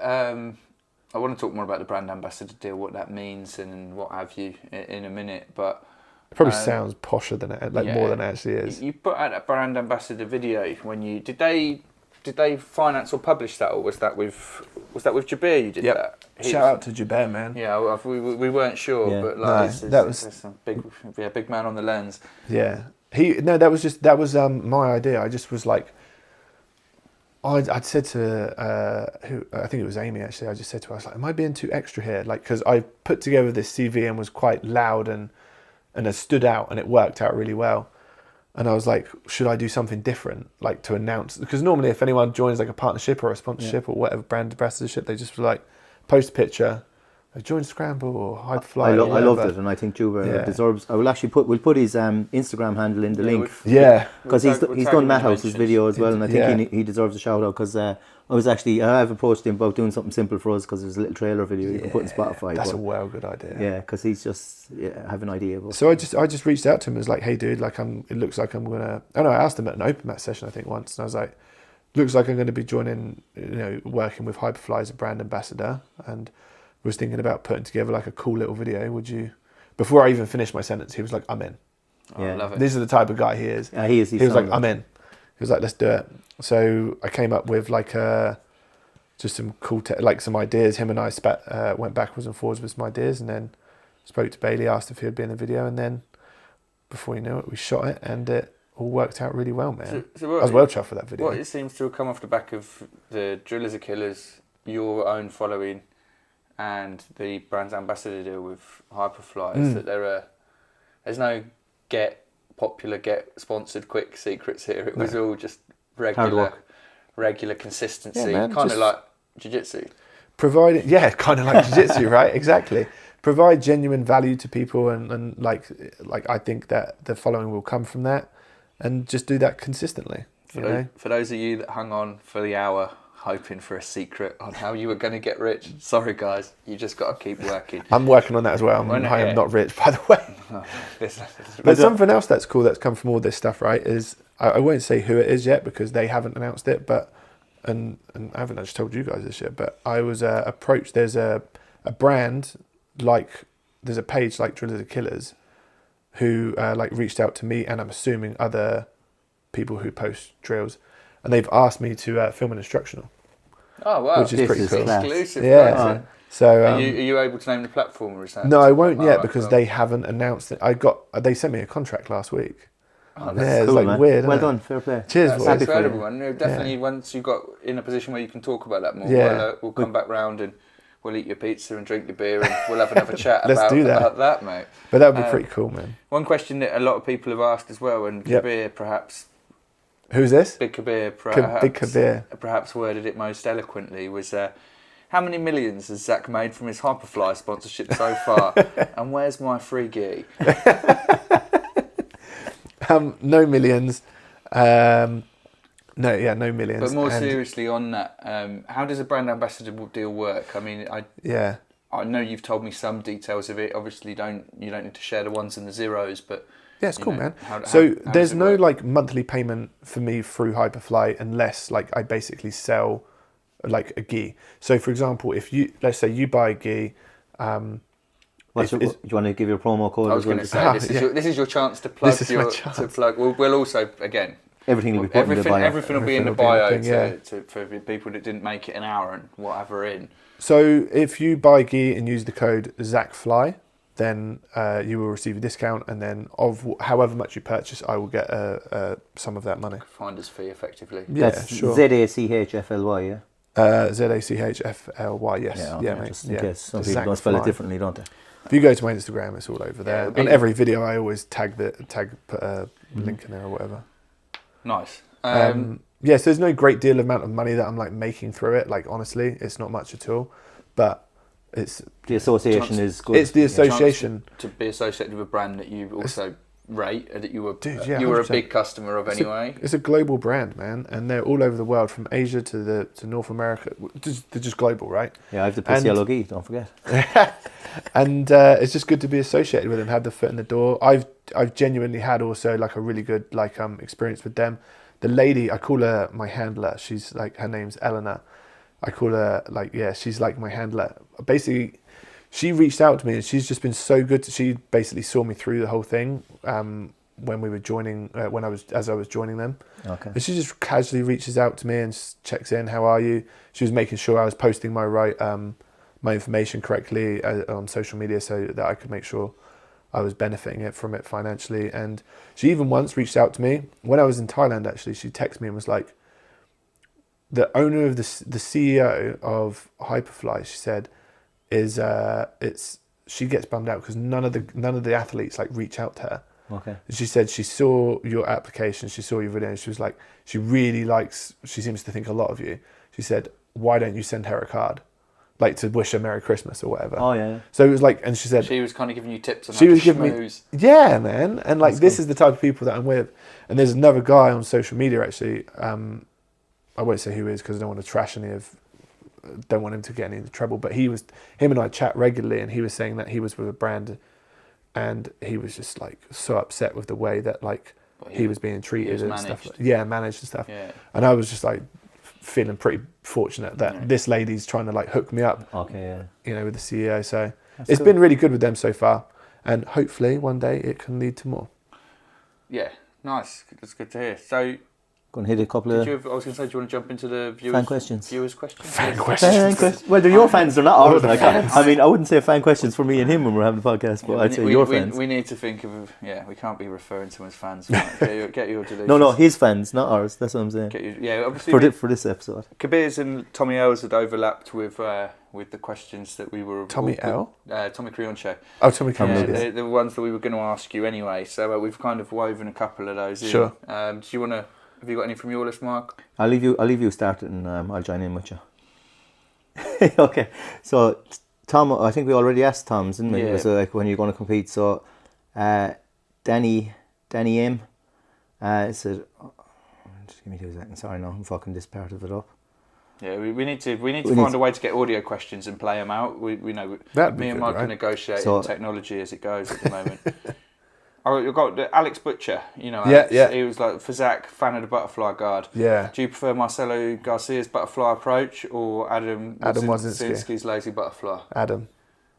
Speaker 2: I want to talk more about the brand ambassador deal, what that means and what have you in a minute, but
Speaker 3: it probably sounds posher than it more than it actually is.
Speaker 2: You put out that brand ambassador video when you did they finance or publish that, or was that with Jabir you did that?
Speaker 3: Shout out to Jabir, man.
Speaker 2: Yeah, we weren't sure, but like there's some big man on the lens.
Speaker 3: Yeah, that was my idea. I just was like, I'd said to who I think it was Amy actually. I just said to her, I was like, "Am I being too extra here?" Like, because I put together this CV and was quite loud and it stood out and it worked out really well. And I was like, should I do something different, like to announce? Because normally, if anyone joins like a partnership or a sponsorship or whatever brand ambassadorship, they just like post a picture. Join Scramble or Hyperfly.
Speaker 1: I loved it, and I think Juba deserves. We'll put his Instagram handle in the link. Because he's done Matt House's video as well, and I think he deserves a shout out. Because I've approached him about doing something simple for us, because there's a little trailer video you can put in Spotify.
Speaker 3: That's a well good idea.
Speaker 1: Yeah, because he's just have an idea about.
Speaker 3: So I just reached out to him and was like, hey dude, like it looks like I'm gonna. I know I asked him at an open mat session I think once, and I was like, looks like I'm going to be joining, working with Hyperfly as a brand ambassador, and was thinking about putting together like a cool little video. Would you? Before I even finished my sentence, he was like, I'm in.
Speaker 2: I love it.
Speaker 3: This is the type of guy he is.
Speaker 1: Yeah, he is.
Speaker 3: He was like, I'm in. He was like, let's do it. So I came up with like just some cool, some ideas. Him and I went backwards and forwards with some ideas, and then spoke to Bailey, asked if he would be in the video, and then before you know it, we shot it, and it all worked out really well, man. So I was well chuffed for that video.
Speaker 2: What it seems to have come off the back of the Drillers Are Killers, your own following, and the brand's ambassador deal with Hyperfly is that there's no get popular, get sponsored quick secrets here. It was all just regular consistency, kind of like jiu-jitsu.
Speaker 3: Kind of like jiu-jitsu, right? Exactly. Provide genuine value to people, and like I think that the following will come from that, and just do that consistently.
Speaker 2: For those of you that hung on for the hour hoping for a secret on how you were going to get rich, sorry guys, you just got to keep working.
Speaker 3: I'm working on that as well. I am not rich, by the way. But something else that's cool that's come from all this stuff, right, is I won't say who it is yet because they haven't announced it, but and I haven't actually told you guys this yet, but I was approached. There's a brand, like there's a page like Drillers Are Killers who reached out to me, and I'm assuming other people who post drills, and they've asked me to film an instructional.
Speaker 2: Oh wow,
Speaker 3: which is pretty cool.
Speaker 2: Exclusive.
Speaker 3: Yeah. So
Speaker 2: are you able to name the platform, or is that?
Speaker 3: No, I won't yet because they haven't announced it. They sent me a contract last week.
Speaker 2: Oh, that's
Speaker 1: cool,
Speaker 3: it's
Speaker 1: man.
Speaker 3: weird.
Speaker 1: Well done, fair play.
Speaker 3: Cheers,
Speaker 2: boys. That's for everyone. Definitely, once you got in a position where you can talk about that more, we'll come back round and we'll eat your pizza and drink your beer, and we'll have another chat about that, mate.
Speaker 3: But that would be pretty cool, man.
Speaker 2: One question that a lot of people have asked as well, and Kabir perhaps.
Speaker 3: Who's this?
Speaker 2: Big Kabir, perhaps.
Speaker 3: Big Kabir.
Speaker 2: Perhaps worded it most eloquently was. How many millions has Zach made from his Hyperfly sponsorship so far? And where's my free gi?
Speaker 3: No millions. No millions.
Speaker 2: But more seriously on that, how does a brand ambassador deal work? I mean, I know you've told me some details of it. Obviously, you don't need to share the ones and the zeros, but
Speaker 3: yeah, it's cool, man.
Speaker 2: How
Speaker 3: there's no like monthly payment for me through Hyperfly unless like I basically sell like a gi. So for example, let's say you buy a gi. Do you
Speaker 1: want to give your promo code?
Speaker 2: I was going to say this is your chance to plug. To plug. We'll also again.
Speaker 1: Everything will be put in the bio.
Speaker 2: Everything will be in the bio for people that didn't make it an hour and whatever in.
Speaker 3: So if you buy gi and use the code ZachFly, then you will receive a discount, and then of however much you purchase, I will get some of that money.
Speaker 2: Finder's fee, effectively.
Speaker 3: Yeah,
Speaker 1: that's
Speaker 3: sure.
Speaker 1: ZACHFLY, yeah?
Speaker 3: ZACHFLY, yes.
Speaker 1: Mate. Just in case. Some people don't spell it differently, don't they?
Speaker 3: If you go to my Instagram, it's all over there. On every video, I always put a link in there or whatever.
Speaker 2: Nice.
Speaker 3: So there's no great deal amount of money that I'm like making through it. Like honestly, it's not much at all. But it's
Speaker 1: the association is good.
Speaker 3: It's the association
Speaker 2: to be associated with a brand that you also rate, that you were
Speaker 3: you
Speaker 2: were a big customer of anyway.
Speaker 3: It's a global brand, man, and they're all over the world, from Asia to North America. They're just global, right?
Speaker 1: Yeah, I have the piss yellow gi, don't forget.
Speaker 3: And it's just good to be associated with them, have the foot in the door. I've genuinely had also like a really good experience with them. The lady, I call her my handler. She's like, her name's Eleanor. I call her she's like my handler. Basically, she reached out to me and she's just been so good. She basically saw me through the whole thing when we were joining, as I was joining them.
Speaker 1: Okay.
Speaker 3: And she just casually reaches out to me and checks in. How are you? She was making sure I was posting my information correctly on social media so that I could make sure I was benefiting from it financially. And she even once reached out to me when I was in Thailand. Actually, she texted me and was like, the owner of the CEO of Hyperfly, she said, she gets bummed out because none of the athletes like reach out to her.
Speaker 1: Okay.
Speaker 3: She said she saw your application, she saw your video, and she was like, she seems to think a lot of you. She said, why don't you send her a card? Like to wish her Merry Christmas or whatever.
Speaker 1: Oh yeah.
Speaker 3: So it was like, and she said
Speaker 2: she was kind of giving you tips on
Speaker 3: she
Speaker 2: how
Speaker 3: was
Speaker 2: to
Speaker 3: giving
Speaker 2: schmooze.
Speaker 3: me, yeah, man, and like
Speaker 1: That's
Speaker 3: this
Speaker 1: cool.
Speaker 3: is the type of people that I'm with. And there's another guy on social media actually. I won't say who he is because I don't want to trash don't want him to get any trouble. But him and I chat regularly, and he was saying that he was with a brand, and he was just like so upset with the way that like he was being treated and stuff. Managed and stuff.
Speaker 2: Yeah.
Speaker 3: And I was just like feeling pretty fortunate that this lady's trying to like hook me up.
Speaker 1: Okay, yeah.
Speaker 3: With the CEO. So
Speaker 1: That's
Speaker 3: it's
Speaker 1: cool.
Speaker 3: been really good with them so far, and hopefully one day it can lead to more.
Speaker 2: Yeah, nice. That's good to hear. So,
Speaker 1: Going to hit a couple
Speaker 2: I
Speaker 1: of
Speaker 2: was going to say, do you want to jump into the
Speaker 1: fan questions.
Speaker 2: Viewers' questions?
Speaker 3: Fan
Speaker 1: Fan
Speaker 3: questions.
Speaker 1: questions. Well, they're your fans, they're not ours.
Speaker 3: the
Speaker 1: Like,
Speaker 3: fans.
Speaker 1: I mean, I wouldn't say fan questions for me and him when we're having the podcast, but I'd say your fans.
Speaker 2: We need to think of we can't be referring to them as fans. Right? Get your delusions.
Speaker 1: No, his fans, not ours. That's what I'm saying.
Speaker 2: Obviously
Speaker 1: For this episode.
Speaker 2: Kabir's and Tommy L's had overlapped with the questions that we were
Speaker 3: Tommy L?
Speaker 2: Tommy Creoncho.
Speaker 3: Oh, Tommy Cameron.
Speaker 2: Yeah, the ones that we were going to ask you anyway. So we've kind of woven a couple of those in.
Speaker 3: Sure.
Speaker 2: Do you want to? Have you got any from your list, Mark?
Speaker 1: I'll leave you start it, and I'll join in with you. Okay, so Tom, I think we already asked Tom's, didn't we?
Speaker 2: Yeah.
Speaker 1: So like when you're going to compete. So Danny M said, just give me 2 seconds. Sorry, no, I'm fucking this part of it up.
Speaker 2: Yeah, we need to find a way to get audio questions and play them out. We know
Speaker 3: That'd be
Speaker 2: me and
Speaker 3: good,
Speaker 2: Mark
Speaker 3: right?
Speaker 2: are negotiating
Speaker 1: So-
Speaker 2: technology as it goes at the moment. You've got Alex Butcher.
Speaker 3: Yeah,
Speaker 2: Alex,
Speaker 3: yeah.
Speaker 2: He was like for Zach, fan of the butterfly guard.
Speaker 3: Yeah.
Speaker 2: Do you prefer Marcelo Garcia's butterfly approach or Adam Wodzinski's lazy butterfly?
Speaker 3: Adam.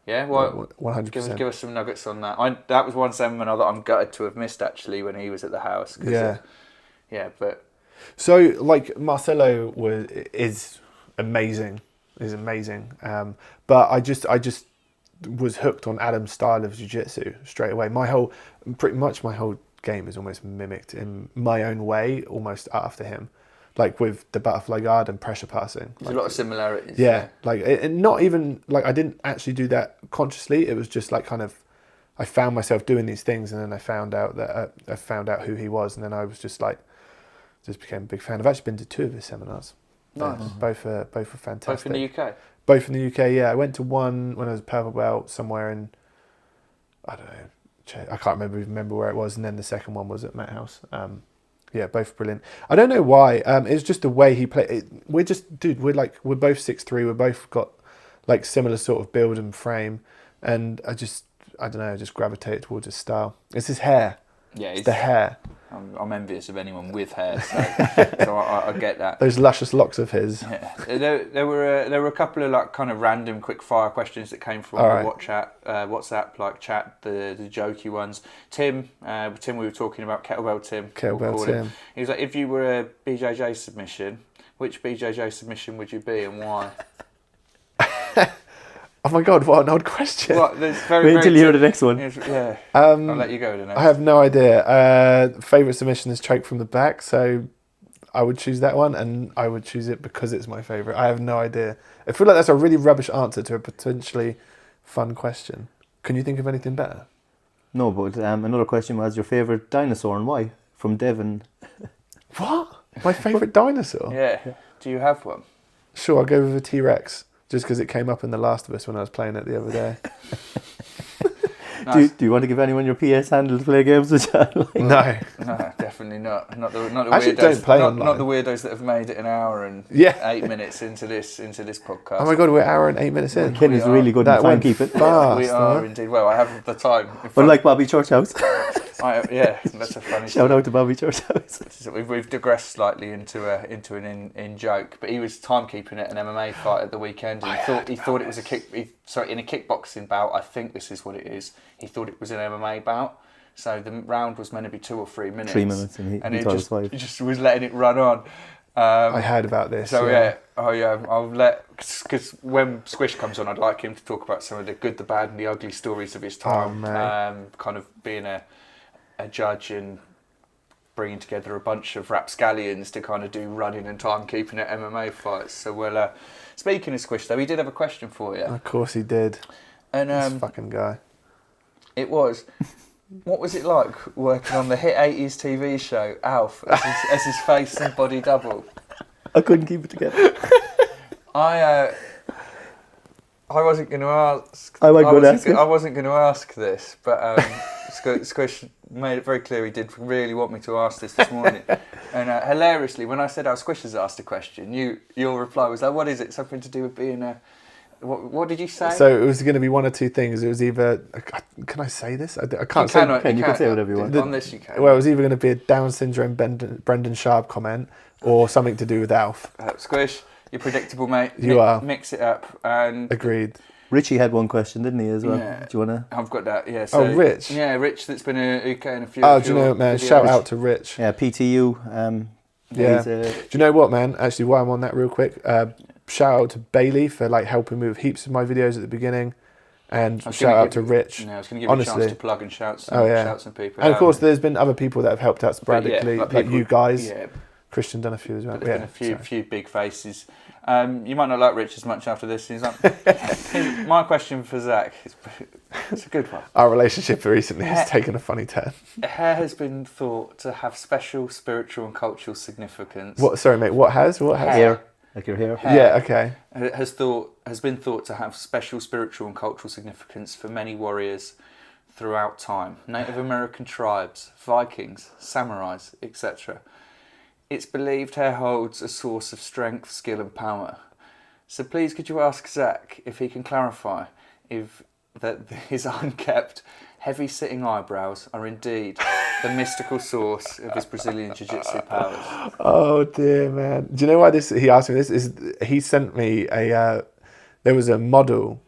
Speaker 2: Yeah, well,
Speaker 3: 100%.
Speaker 2: give us some nuggets on that. That was one seminar that I'm gutted to have missed actually when he was at the house. But
Speaker 3: So like Marcelo is amazing. But I just was hooked on Adam's style of jiu-jitsu straight away. Pretty much my whole game is almost mimicked in my own way, almost after him, like with the butterfly guard and pressure passing.
Speaker 2: there's a lot of similarities.
Speaker 3: Yeah, like and not even like I didn't actually do that consciously. It was just like kind of I found myself doing these things, and then I found out who he was, and then I was just became a big fan. I've actually been to 2 of his seminars.
Speaker 2: Nice.
Speaker 3: Both were fantastic.
Speaker 2: Both in the UK.
Speaker 3: Both in the UK, yeah. I went to one when I was a purple belt somewhere in, I don't know, I can't remember where it was, and then the second one was at Met House. Yeah, both brilliant. I don't know why. It's just the way he played. We're both 6'3". We're both got like similar sort of build and frame, and I don't know. I just gravitated towards his style. It's his hair.
Speaker 2: Yeah,
Speaker 3: It's the hair.
Speaker 2: I'm envious of anyone with hair, so I get that.
Speaker 3: Those luscious locks of his.
Speaker 2: Yeah. There were a couple of like kind of random quick fire questions that came from
Speaker 3: All
Speaker 2: the
Speaker 3: right.
Speaker 2: WhatsApp like chat, the jokey ones. Tim, we were talking about kettlebell Tim. we'll
Speaker 3: Kettlebell
Speaker 2: call
Speaker 3: Tim.
Speaker 2: him. He was like, if you were a BJJ submission, which BJJ submission would you be and why?
Speaker 3: Oh my God! What an odd question.
Speaker 2: Well, there's
Speaker 1: Wait until you hear the next one.
Speaker 2: Yeah, I'll let you go with the next.
Speaker 3: I have no idea. Favorite submission is choke from the back, so I would choose that one, and I would choose it because it's my favorite. I have no idea. I feel like that's a really rubbish answer to a potentially fun question. Can you think of anything better?
Speaker 1: No, but another question was your favourite dinosaur and why? From Devon.
Speaker 3: What? My favorite dinosaur?
Speaker 2: Yeah. Do you have one?
Speaker 3: Sure, I'll go with a T-Rex, just because it came up in The Last of Us when I was playing it the other day.
Speaker 2: Nice.
Speaker 1: Do you want to give anyone your PS handle to play games with?
Speaker 3: No.
Speaker 2: No, definitely not. Not the
Speaker 3: I actually
Speaker 2: weirdos.
Speaker 3: don't play
Speaker 2: not
Speaker 3: online.
Speaker 2: the weirdos that have made it an hour and
Speaker 3: Yeah.
Speaker 2: 8 minutes into this podcast.
Speaker 3: Oh my God, we're an hour and 8 minutes in.
Speaker 1: Ken is really good
Speaker 3: That
Speaker 1: at
Speaker 3: went
Speaker 1: timekeeping.
Speaker 3: fast.
Speaker 2: We are
Speaker 3: huh?
Speaker 2: indeed. Well, I have the time. In fact,
Speaker 1: Unlike Bobby Churchhouse.
Speaker 2: yeah, that's a funny.
Speaker 1: Shout out to Bobby Churchhouse.
Speaker 2: So we've digressed slightly into an in joke, but he was timekeeping at an MMA fight at the weekend, and he thought it was in a kickboxing bout. I think this is what it is. He thought it was an MMA bout. So the round was meant to be 2 or 3 minutes.
Speaker 1: 3 minutes, and he thought it was 5.
Speaker 2: He just was letting it run on.
Speaker 3: I heard about this.
Speaker 2: So I'll let, because when Squish comes on, I'd like him to talk about some of the good, the bad, and the ugly stories of his time,
Speaker 3: Oh, mate.
Speaker 2: kind of being a judge and bringing together a bunch of rapscallions to kind of do running and timekeeping at MMA fights. So, well, speaking of Squish, though, he did have a question for you.
Speaker 3: Of course he did.
Speaker 2: And
Speaker 3: this fucking guy.
Speaker 2: It was, what was it like working on the hit 80s TV show, Alf, as his face and body double?
Speaker 1: I couldn't keep it together.
Speaker 2: I wasn't going to ask.
Speaker 1: I
Speaker 2: wasn't going to ask this, but Squish made it very clear he did really want me to ask this morning. And hilariously, when I said, Squish has asked a question, your reply was like, what is it? Something to do with being a... What did you say?
Speaker 3: So it was going to be one of two things. It was either... Can I say this? I can't say...
Speaker 1: You can say whatever you want.
Speaker 2: On this you can.
Speaker 3: Well, it was either going to be a Down syndrome Brendan Sharp comment or something to do with Alf.
Speaker 2: Squish, you're predictable, mate.
Speaker 3: You are.
Speaker 2: Mix it up. And
Speaker 3: Agreed.
Speaker 1: Richie had one question, didn't he, as well?
Speaker 2: Yeah.
Speaker 1: Do you want to...
Speaker 2: I've got that, yeah. So,
Speaker 3: Rich?
Speaker 2: Yeah, Rich, that's been a UK in a few...
Speaker 3: Oh, do you know what, man?
Speaker 2: videos.
Speaker 3: Shout out to Rich.
Speaker 1: Yeah, PTU.
Speaker 3: Yeah. Do you know what, man? Actually, while I'm on that real quick, shout out to Bailey for like helping me with heaps of my videos at the beginning. And shout out to Rich.
Speaker 2: Yeah, I was going to give you a chance to plug and shout some people.
Speaker 3: And of course, there's been other people that have helped out sporadically,
Speaker 2: like
Speaker 3: like you guys.
Speaker 2: Yeah.
Speaker 3: Christian done a few as well.
Speaker 2: But there's been a few big faces. You might not like Rich as much after this. He's like, my question for Zach, it's a good one.
Speaker 3: Our relationship recently has taken a funny turn.
Speaker 2: Hair has been thought to have special spiritual and cultural significance.
Speaker 3: What? Sorry, mate. What has?
Speaker 1: Hair. Like your hair?
Speaker 3: Yeah, okay.
Speaker 2: It has been thought to have special spiritual and cultural significance for many warriors throughout time. Native American tribes, Vikings, samurais, etc. It's believed hair holds a source of strength, skill and power. So please could you ask Zach if he can clarify if his unkept, heavy-sitting eyebrows are indeed the mystical source of his Brazilian Jiu-Jitsu powers.
Speaker 3: Oh dear, man. Do you know why he asked me this? He sent me there was a model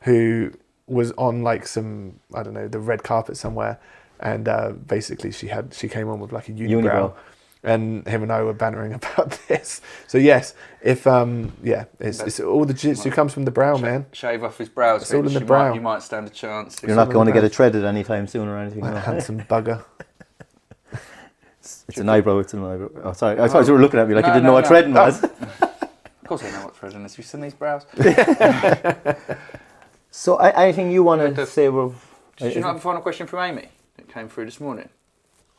Speaker 3: who was on like some, I don't know, the red carpet somewhere, and basically she came on with like a unibrow. And him and I were bantering about this. So yes, if it's all the jiu-jitsu comes from the brow, man.
Speaker 2: Shave off his brows.
Speaker 3: It's all in the brow.
Speaker 2: You might stand a chance.
Speaker 1: You're not going to get it shredded anytime soon or anything.
Speaker 3: That handsome bugger.
Speaker 1: It's an eyebrow. It's an eyebrow. Oh, sorry. I thought you were looking at me like you didn't know what threading was.
Speaker 2: Of course I know what threading is. Have you seen these brows?
Speaker 1: So anything you want to say?
Speaker 2: Did you not have a final question from Amy that came through this morning?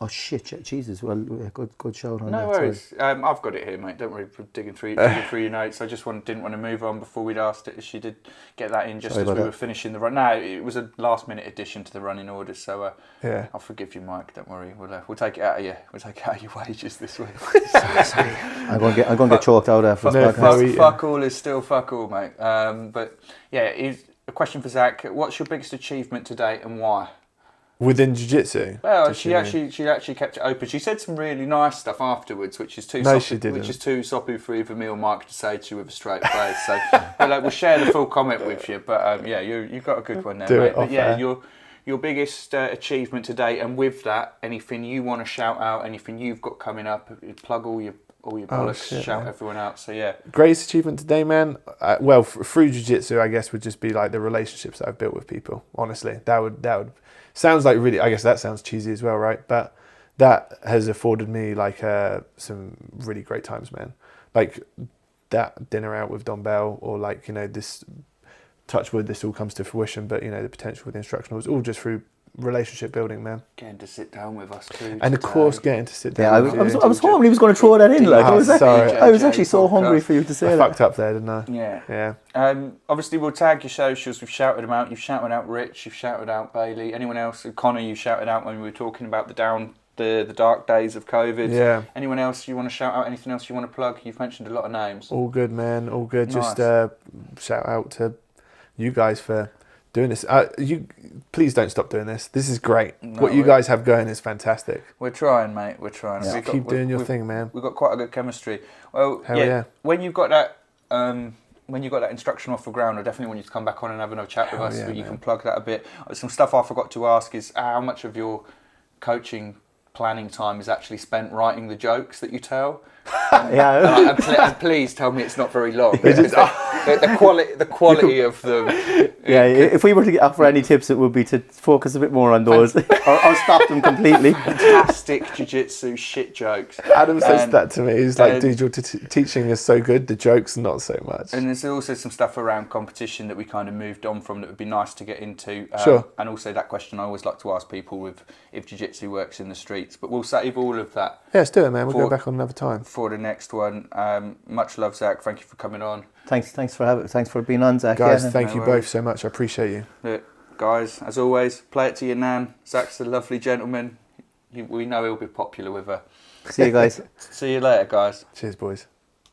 Speaker 1: Oh shit! Jesus, well, good shout on that.
Speaker 2: No worries. I've got it here, mate. Don't worry for digging through your notes. I just didn't want to move on before we'd asked it. She did get that in just as we were finishing the run. No, it was a last-minute addition to the running order, so I'll forgive you, Mike. Don't worry. We'll take it out of you. We'll take it out of your wages this week.
Speaker 1: Sorry. I'm going to get choked out after this podcast.
Speaker 2: Fuck all is still fuck all, mate. But yeah, a question for Zach. What's your biggest achievement to date and why?
Speaker 3: Within jiu-jitsu?
Speaker 2: Well, she actually kept it open. She said some really nice stuff afterwards, which is too soppy for either me or Mike to say to you with a straight face. So we'll share the full comment with you. But you got a good one there, mate. But yeah, your biggest achievement to date, and with that, anything you want to shout out, anything you've got coming up, plug all your bollocks, shout everyone out. So yeah,
Speaker 3: greatest achievement today, man. Well, through jiu-jitsu, I guess would just be like the relationships that I've built with people. Honestly, that would. Sounds like really, I guess that sounds cheesy as well, right? But that has afforded me like some really great times, man. Like that dinner out with Don Bell, or like, this touch wood, this all comes to fruition, but the potential with the instructionals, all just through relationship building, man.
Speaker 2: Getting to sit down with us too.
Speaker 3: And of course, getting to sit down.
Speaker 1: Yeah, I was hoping he was going to throw that in. Like, I was actually so hungry for you to say that.
Speaker 3: I fucked up there, didn't I?
Speaker 2: Yeah. Obviously, we'll tag your socials. We've shouted them out. You've shouted out Rich. You've shouted out Bailey. Anyone else? Connor, you shouted out when we were talking about the dark days of COVID.
Speaker 3: Yeah.
Speaker 2: Anyone else you want to shout out? Anything else you want to plug? You've mentioned a lot of names.
Speaker 3: All good, man. All good.
Speaker 2: Nice.
Speaker 3: Just shout out to you guys for doing this. You please don't stop doing this. This is great. What you guys have going is fantastic.
Speaker 2: We're trying, mate. We're trying.
Speaker 3: Yeah. Keep doing your thing, man.
Speaker 2: We've got quite a good chemistry. Well,
Speaker 3: Hell yeah.
Speaker 2: When you've got that, instruction off the ground, I definitely want you to come back on and have another chat with us.
Speaker 3: Yeah,
Speaker 2: you can plug that a bit. Some stuff I forgot to ask is how much of your coaching planning time is actually spent writing the jokes that you tell.
Speaker 1: Yeah.
Speaker 2: And please tell me it's not very long. The quality of them.
Speaker 1: Yeah, if we were to offer any tips, it would be to focus a bit more on those, or stop them completely.
Speaker 2: Fantastic jiu-jitsu shit jokes.
Speaker 3: Adam says that to me. He's like, dude, your teaching is so good, the jokes not so much.
Speaker 2: And there's also some stuff around competition that we kind of moved on from that would be nice to get into.
Speaker 3: Sure.
Speaker 2: And also that question I always like to ask people if jiu-jitsu works in the streets. But we'll save all of that.
Speaker 3: Yeah, let's do it, man. We'll go back on another time.
Speaker 2: For the next one. Much love, Zach. Thank you for coming on.
Speaker 1: Thanks for being on, Zach.
Speaker 3: Guys,
Speaker 1: yeah.
Speaker 3: thank you both so much. I appreciate you.
Speaker 2: Look, guys, as always, play it to your nan. Zach's a lovely gentleman. We know he'll be popular with her.
Speaker 1: See you guys.
Speaker 2: See you later, guys.
Speaker 3: Cheers, boys.